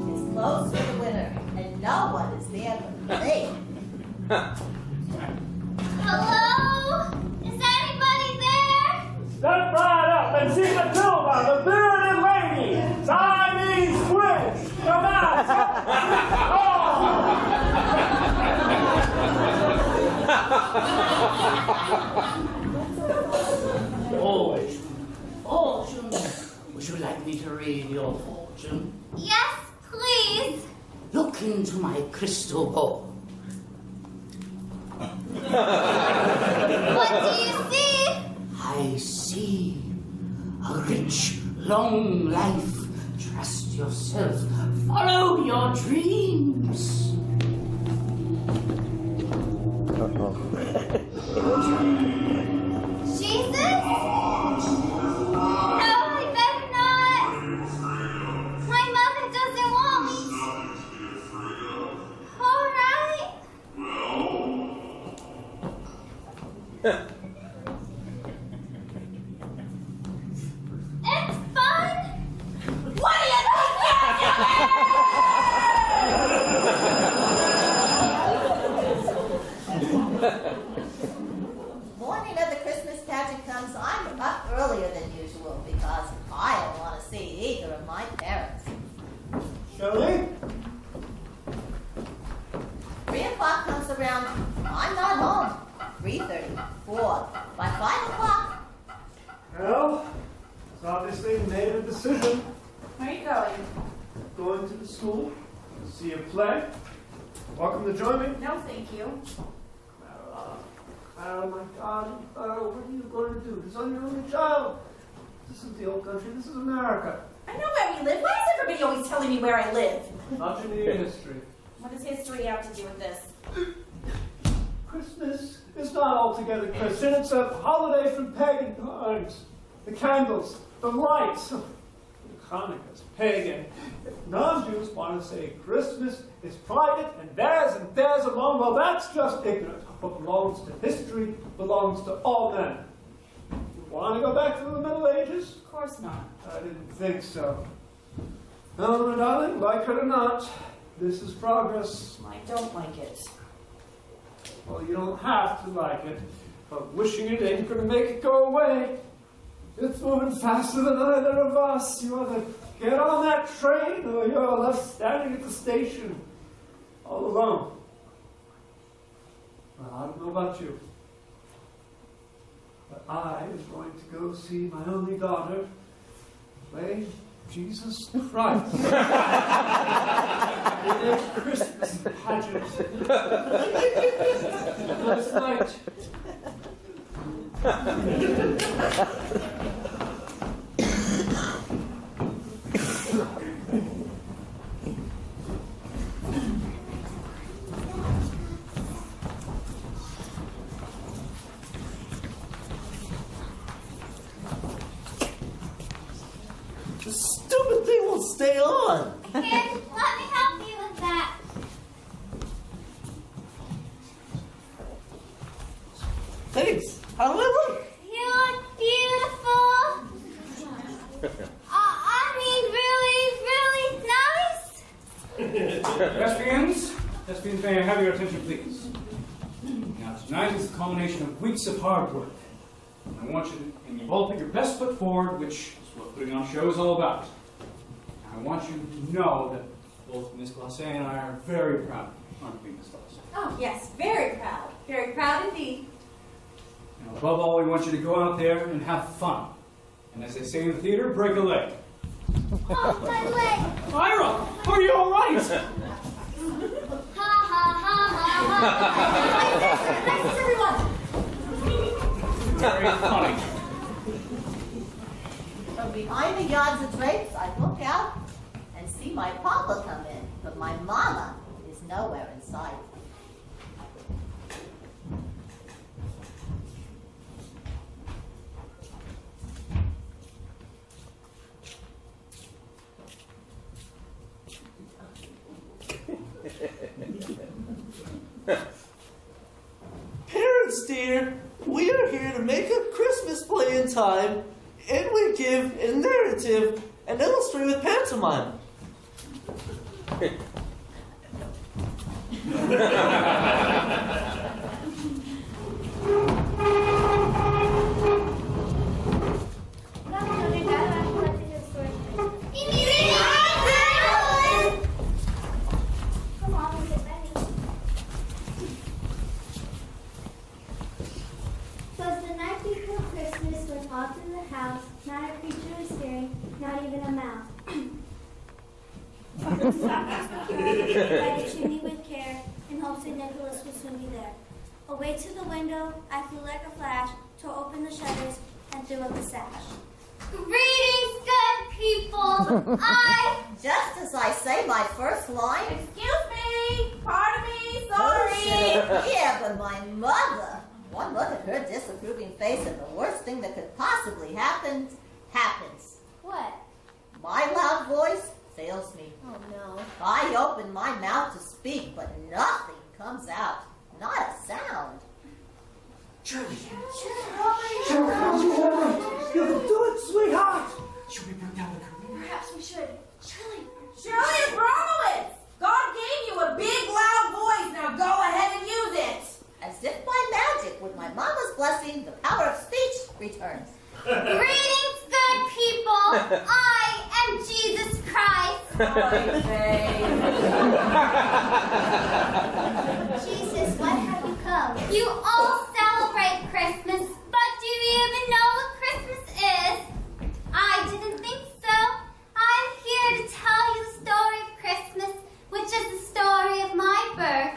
It's closed for the winter, and no one is there but me. Hello? Is anybody there? Step right up and see Matilda, the bearded lady, Siamese twins. Come out. Fortune. Would you like me to read your fortune? Yes, please. Look into my crystal ball. What do you see? I see a rich, long life. Trust yourself. Follow your dreams. Jesus? No, I better not. My mother doesn't want me. All right. It's fun. What do you Morning of the Christmas pageant comes, I'm up earlier than usual because I don't want to see either of my parents. Shirley? 3 o'clock comes around, I'm not home. 3:30, 4. By 5 o'clock, Well, it's obviously made a decision. Where are you going? Going to the school, see a play. Welcome to join me. No, thank you. Oh my God, what are you going to do? This is your only child. This isn't the old country, this is America. I know where we live. Why is everybody always telling me where I live? Not in your history. What does history have to do with this? Christmas is not altogether Christian. It's a holiday from pagan times. The candles, the lights. The Hanukkah's pagan. If non-Jews want to say Christmas is private and theirs alone, well, that's just ignorant. What belongs to history belongs to all men. You want to go back to the Middle Ages? Of course not. I didn't think so. No, my darling, like it or not, this is progress. I don't like it. Well, you don't have to like it, but wishing it ain't going to make it go away. It's moving faster than either of us. You either get on that train or you're left standing at the station all alone. Well, I don't know about you, but I am going to go see my only daughter play Jesus Christ in a Christmas pageant last night. The stupid thing won't stay on. Here, let me help you with that. I mean, really, really nice. Thespians, may I have your attention, please? Now, tonight is the culmination of weeks of hard work. I want you to, and you've all put your best foot forward, which is what putting on a show is all about. I want you to know that both Miss Glacé and I are very proud, aren't we, Miss Glacé? Oh, yes, very proud. Very proud indeed. And above all, we want you to go out there and have fun. And as they say in the theater, break a leg. Oh, my leg. Ira, are you all right? Ha ha ha ha ha. Thanks, everyone. Very funny. From behind the yards of drapes, I look out and see my papa come in, but my mama is nowhere in sight. Parents, dear, we are here to make a Christmas play in time, and we give a narrative and illustrate with pantomime. All through the house, not a creature was stirring, not even a mouse. By the chimney with care, in hopes that Nicholas would soon be there. Away to the window, I flew like a flash, tore open the shutters, and threw up the sash. Greetings, good people. Just as I say my first line. Excuse me. Pardon me. Sorry. Yeah, but my mother. One look at her disapproving face and the worst thing that could possibly happen happens. What? My loud voice fails me. Oh, no. I open my mouth to speak, but nothing comes out. Not a sound. Shirley! Shirley! You can do it, sweetheart! Should we bring down the curtain? Perhaps we should. Shirley! Shirley Bromowitz! God gave you a big, loud voice. Now go ahead and use it. As if by magic, with my mama's blessing, the power of speech returns. Greetings, good people. I am Jesus Christ. Jesus, what have you come? You all celebrate Christmas, but do you even know what Christmas is? I didn't think so. I'm here to tell you the story of Christmas, which is the story of my birth.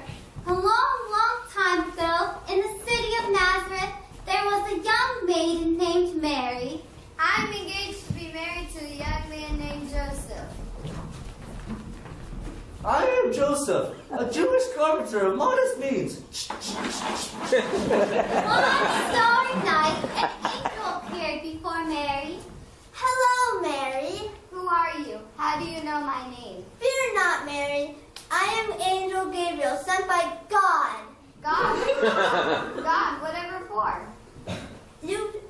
A long, long time ago, in the city of Nazareth, there was a young maiden named Mary. I'm engaged to be married to a young man named Joseph. I am Joseph, a Jewish carpenter of modest means. On a starry night, an angel appeared before Mary. Hello, Mary. Who are you? How do you know my name? Fear not, Mary. I am Angel Gabriel, sent by God. God? God, whatever for? You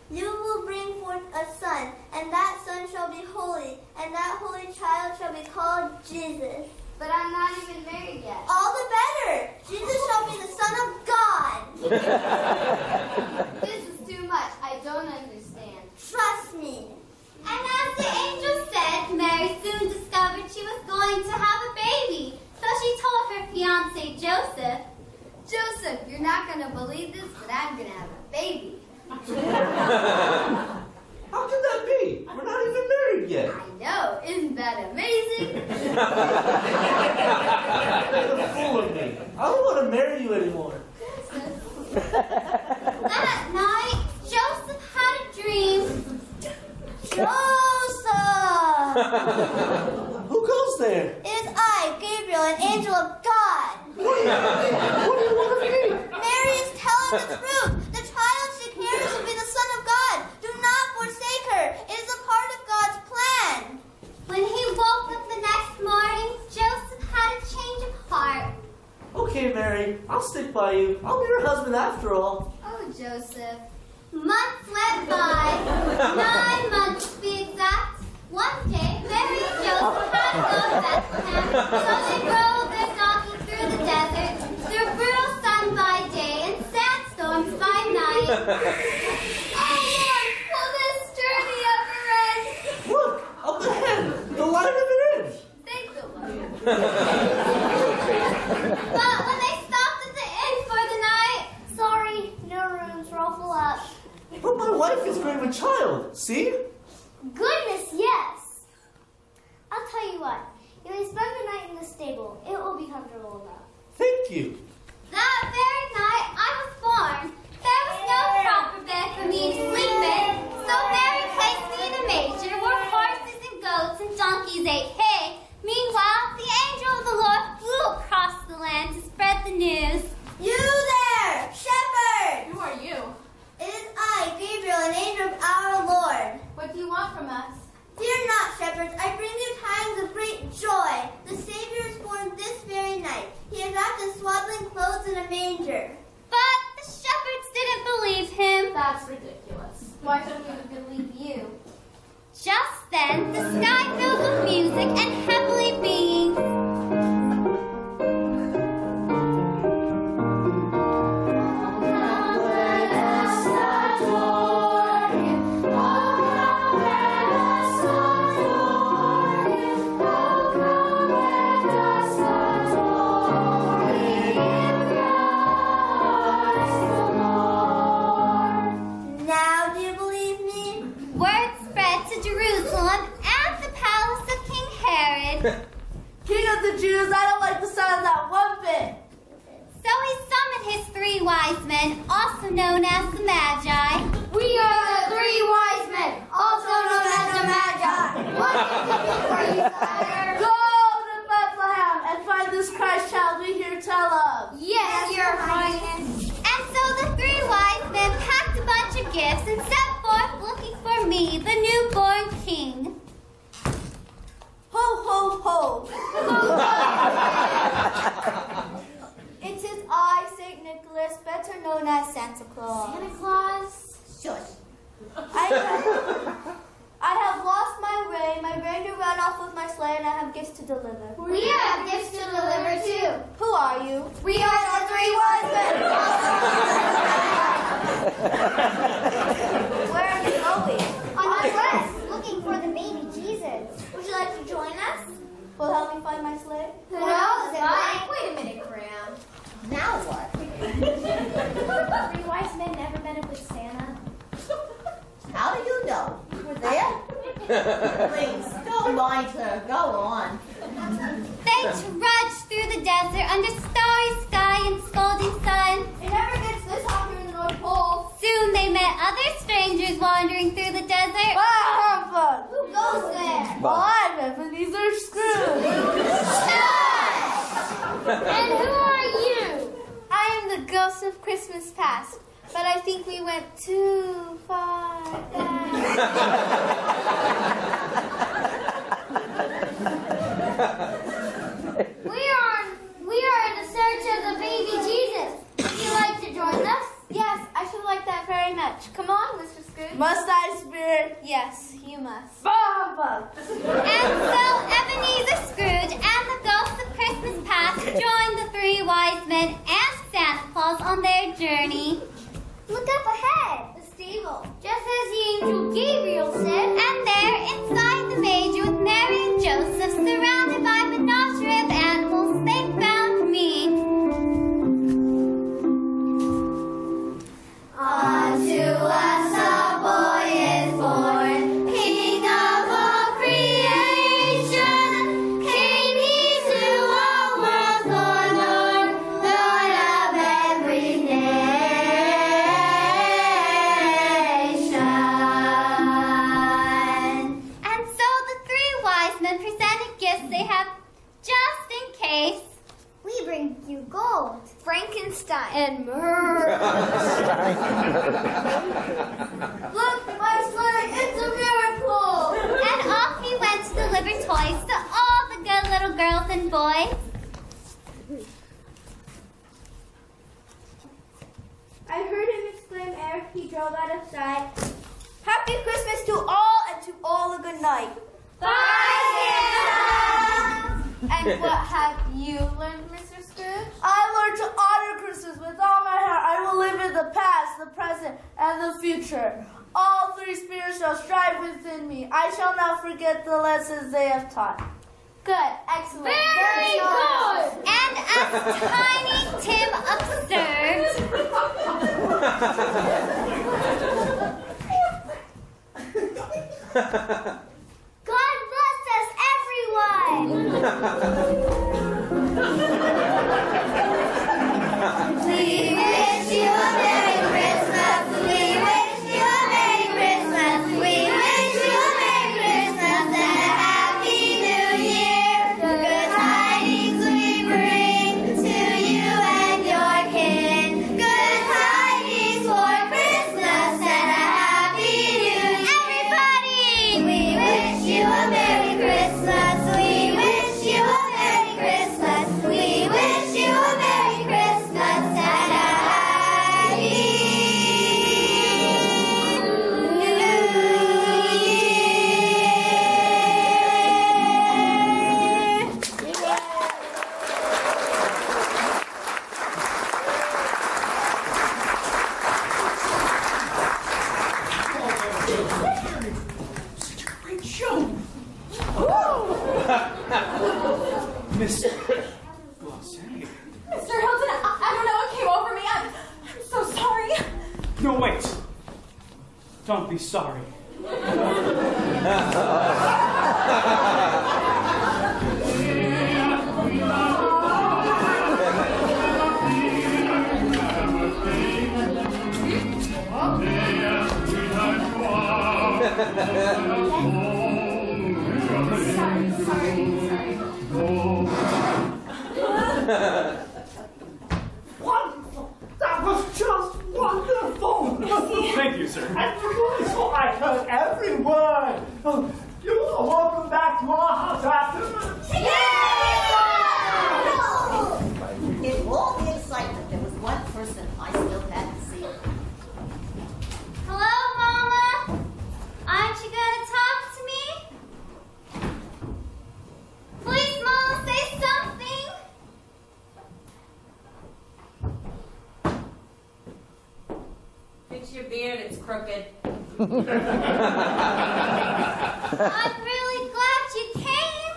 will bring forth a son, and that son shall be holy, and that holy child shall be called Jesus. But I'm not even married yet. All the better. Jesus shall be the Son of God. This is too much. I don't understand. Trust me. And as the angel said, Mary soon discovered she was going to have a baby. So she told her fiancé, Joseph, Joseph, you're not going to believe this, but I'm going to have a baby. How can that be? We're not even married yet. I know. Isn't that amazing? You're full of me. I don't want to marry you anymore. That night, Joseph had a dream. Joseph! Who goes there? It is I, Gabriel, an angel of God. What do you want of me? Mary is telling the truth. The child she carries will be the Son of God. Do not forsake her. It is a part of God's plan. When he woke up the next morning, Joseph had a change of heart. Okay, Mary, I'll stick by you. I'll be your husband after all. Oh, Joseph. Months went by. 9 months they rode their donkey through the desert, through brutal sun by day and sandstorms by night. Oh Lord, will this journey ever end? Look, up ahead, the light of it is. Thank the Lord. But when they stopped at the inn for the night, sorry, no rooms, we're all full up. But my wife is bearing a child, see? Goodness, yes. I'll tell you what. If we spend the night in the stable, it will be comfortable enough. Thank you. That very night I was born. There was no proper bed for me to sleep in, so Mary placed me in a manger where horses and goats and donkeys ate hay. Meanwhile, the angel of the Lord flew across the land to spread the news. You there, shepherd! Who are you? It is I, Gabriel, an angel of our Lord. What do you want from us? Fear not, shepherds, I bring you tidings of great joy. The Savior is born this very night. He is wrapped in swaddling clothes in a manger. But the shepherds didn't believe him. That's ridiculous. Why should we believe you? Just then, the sky filled with music and heavenly beings. Now do you believe me? Word spread to Jerusalem and the palace of King Herod. King of the Jews, I don't like the sound of that one bit. So he summoned his 3 wise men, also known as the Magi. We are the 3 wise men, also known as the Magi. What can we do for you, sire? Go to Bethlehem and find this Christ child we hear tell of. Yes, Your Highness. And so the 3 wise men packed a bunch of gifts and set forth looking for me, the newborn king. Ho, ho, ho. It is I, St. Nicholas, better known as Santa Claus. Santa Claus? Shush. I have lost my way. My reindeer ran off with my sleigh, and I have gifts to deliver. We have gifts to deliver too. Who are you? We are the 3 wise men. Where are you going? On a quest, looking for the baby Jesus. Would you like to join us? Will help me find my sleigh? Who knows? It might. Wait a minute, Graham. Now what? 3 wise men never met up with Santa. How do you know? You were there? Please, don't mind her. Go on. They trudged through the desert under starry sky and scalding sun. It never gets this hot here in the North Pole. Soon they met other strangers wandering through the desert. Bah, Who goes there? I'm Ebenezer Scrooge. And who are you? I am the ghost of Christmas past, but I think we went too far back. We are in search of the baby Jesus. Would you like to join us? Yes, I should like that very much. Come on, Mr. Scrooge. Must I, Spirit? Yes, you must. Bah, And so Ebenezer Scrooge and the ghost of Christmas past joined the 3 wise men and Santa Claus on their journey. Look up ahead, the stable, just as the angel Gabriel said. And there, inside the manger with Mary and Joseph, surrounded by a menagerie of animals, they found me. Unto us a boy is born, King of all creation. Came he to all worlds, Lord, Lord, Lord of every nation. And so the 3 wise men presented gifts they have just in case. We bring you gold, Frankenstein, and myrrh. Look, my sleigh, it's a miracle! And off he went to deliver toys to all the good little girls and boys. I heard him exclaim ere he drove out of sight, Happy Christmas to all, and to all a good night. Bye, Santa! And And what have you learned, Mr. Scrooge? I learned to honor Christmas with all my heart. I will live in the past, the present, and the future. All three spirits shall strive within me. I shall not forget the lessons they have taught. Good, excellent. Very good. And as Tiny Tim observed, God bless us, everyone. We wish you a Merry Christmas. We wish you a Merry Christmas. We wish you a Merry Christmas and a Happy New Year. Good tidings we bring to you and your kin. Good tidings for Christmas and a Happy New Year. Everybody, we wish you a Merry Christmas. We wish you a Merry Christmas. We wish you a Merry Christmas and a Happy New Year. Great show. Mr. Glossary. Mr. Hilton, I don't know what came over me. I'm so sorry. No, wait. Don't be sorry. Wonderful! That was just wonderful! Thank you, sir. And so I heard every word. Oh, you are welcome back to our house afterwards. In all the excitement, there was one person I still hadn't seen. Hello, Mama. Aren't you gonna talk to me? Please, Mama, say something. Fix your beard, it's crooked. I'm really glad you came.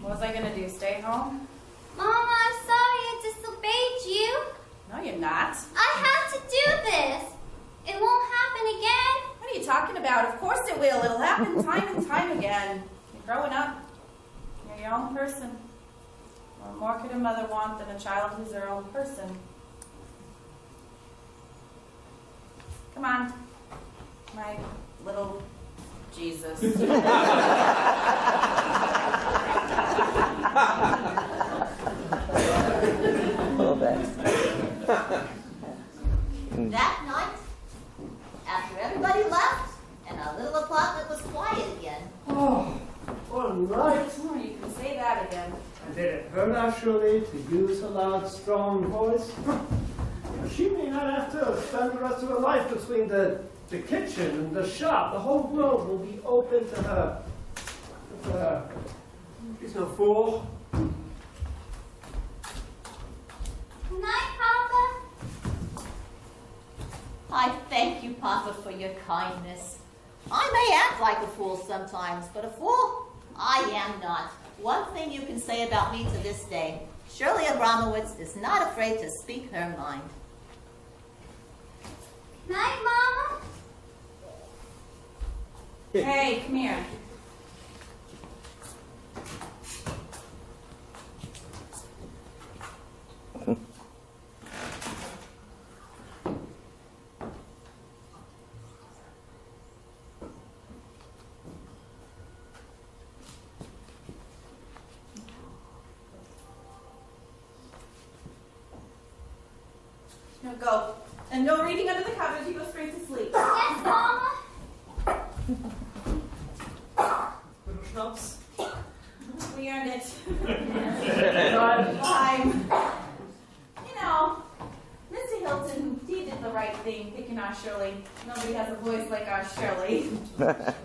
What was I gonna do, stay home? Mama, I'm sorry I disobeyed you. No, you're not. I had to do this. It won't happen again. What are you talking about? Of course it will. It'll happen time and time again. You're growing up. You're your own person. What more could a mother want than a child who's their own person? Come on, my little Jesus. That night, after everybody left, and our little apartment was quiet again. Oh, all right. You can say that again. And did it hurt our Shirley to use her loud, strong voice? She may not have to spend the rest of her life between the kitchen and the shop. The whole world will be open to her. She's no fool. Good night, Papa. I thank you, Papa, for your kindness. I may act like a fool sometimes, but a fool I am not. One thing you can say about me to this day, Shirley Abramowitz is not afraid to speak her mind. Night, Mama. Hey, come here. Now go. And no reading under the covers, you go straight to sleep. Yes, Mama. Little schnapps. We earned it. God. Fine. You know, Mr. Hilton, he did the right thing, picking on Shirley. Nobody has a voice like our Shirley.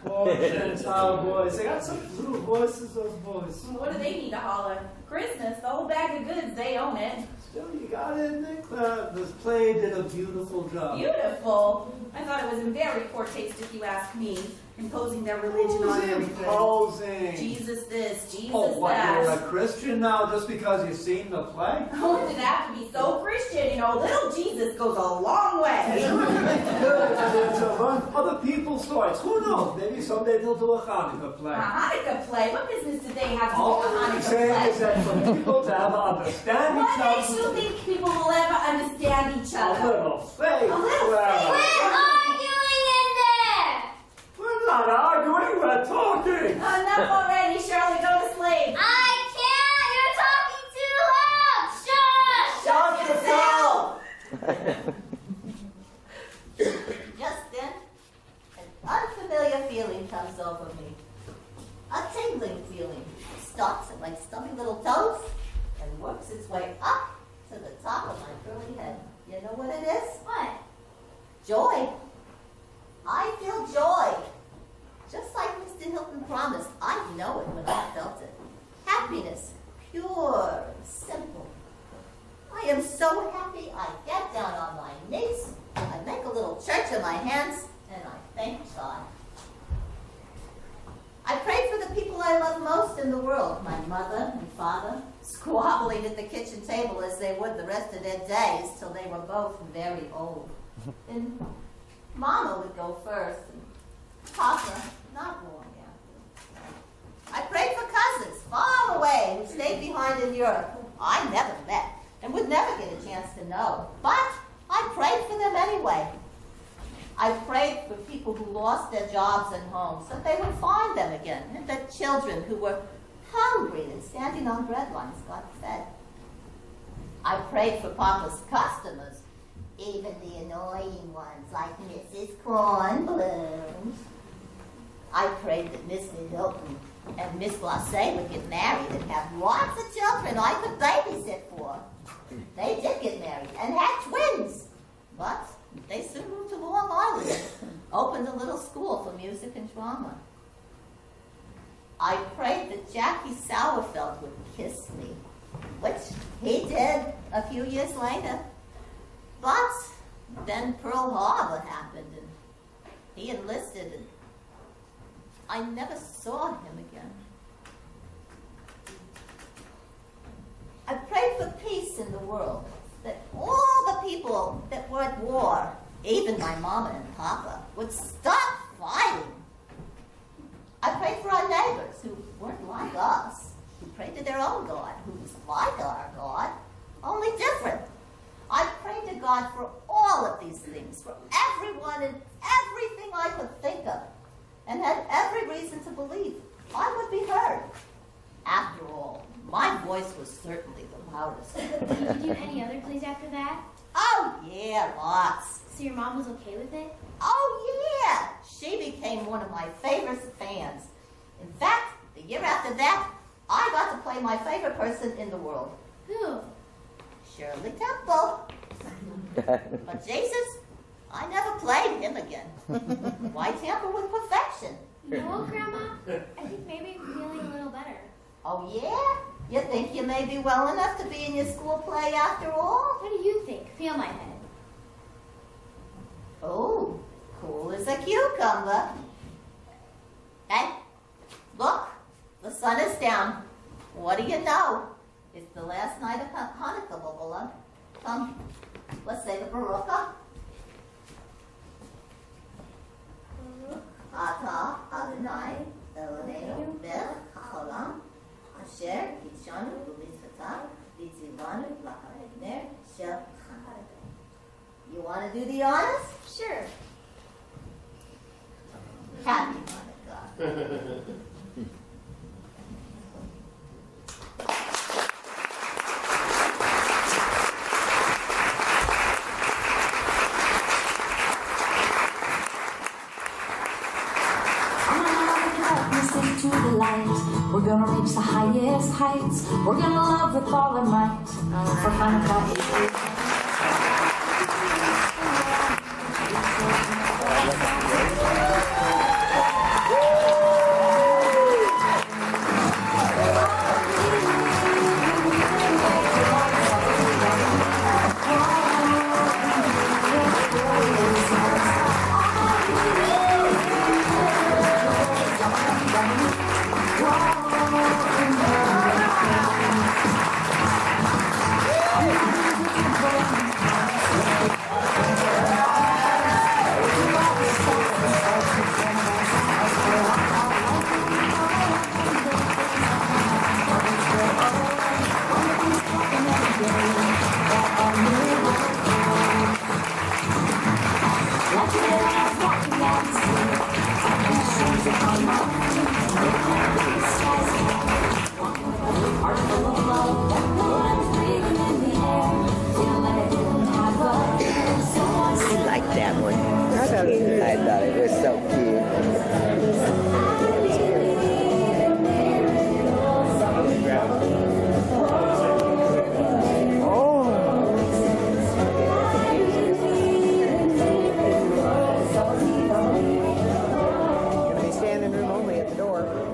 Poor Gentile boys. They got such little voices, those boys. What do they need to holler? Christmas, the whole bag of goods, they own it. Still, you gotta admit, this play did a beautiful job. Beautiful? I thought it was in very poor taste, if you ask me, imposing their religion on everything. Imposing? Jesus this, Jesus What, that. you're a Christian now just because you've seen the play? Oh, it didn't have to be so Christian, you know. Little Jesus goes a long way. Good, to learn other people's stories. Who knows? Maybe someday they'll do a Hanukkah play. A Hanukkah play? What business do they have to do All a I'm Hanukkah saying play? is that for people to have understand What each other. makes you think people will ever understand each other? A little faith. A little faith. We're arguing in there! We're not arguing, we're talking. Enough already, Shirley. Go to sleep. I can't! You're talking too loud! Shush! Shut yourself. Just then, an unfamiliar feeling comes over me. A tingling feeling. Starts at my stubby little toes and works its way up to the top of my curly head. You know what it is? What? Joy. I feel joy. Just like Mr. Hilton promised, I know it when I felt it. Happiness, pure, simple. I am so happy I get down on my knees, I make a little church in my hands, and I thank God. I pray for the people I love most in the world, my mother and father, squabbling at the kitchen table as they would the rest of their days till they were both very old. And Mama would go first, and Papa not long after. I prayed for cousins far away who stayed behind in Europe, whom I never met and would never get a chance to know. But I prayed for them anyway. I prayed for people who lost their jobs and homes, that they would find them again, and that children who were hungry and standing on bread lines got fed. I prayed for Papa's customers, even the annoying ones like Mrs. Cornbloom. I prayed that Miss Hilton and Miss Glacé would get married and have lots of children I could babysit for. They did get married and had twins, but they soon moved to Long Island and opened a little school for music and drama. I prayed that Jackie Sauerfeld would kiss me, which he did a few years later. But then Pearl Harbor happened, and he enlisted, and I never saw him again. I prayed for peace in the world, that all the people that were at war, even my mama and papa, would stop fighting. I prayed for our neighbors who weren't like us, who prayed to their own God, who was like our God, only different. I prayed to God for all of these things, for everyone and everything I could think of, and had every reason to believe I would be heard. After all, my voice was certainly the loudest. Did you do any other plays after that? Oh, yeah, lots. So your mom was okay with it? Oh, yeah. She became one of my favorite fans. In fact, the year after that, I got to play my favorite person in the world. Who? Shirley Temple. But Jesus, I never played him again. Why tamper with perfection? You know what, Grandma? I think maybe I'm feeling a little better. Oh, yeah? You think you may be well enough to be in your school play after all? What do you think? Feel my head. Oh, cool as a cucumber. Hey, look, the sun is down. What do you know? It's the last night of Hanukkah, Bobola. Let's say the Baruch. Ata Adonai Eloheinu Melech HaOlam Asher Kitshanu B'mitzvotav V'tzivanu L'Haner Shel Hanukkah. You want to do the honors? Sure. Happy Hanukkah. To the light, we're gonna reach the highest heights. We're gonna love with all our might. For Hanukkah is Lord.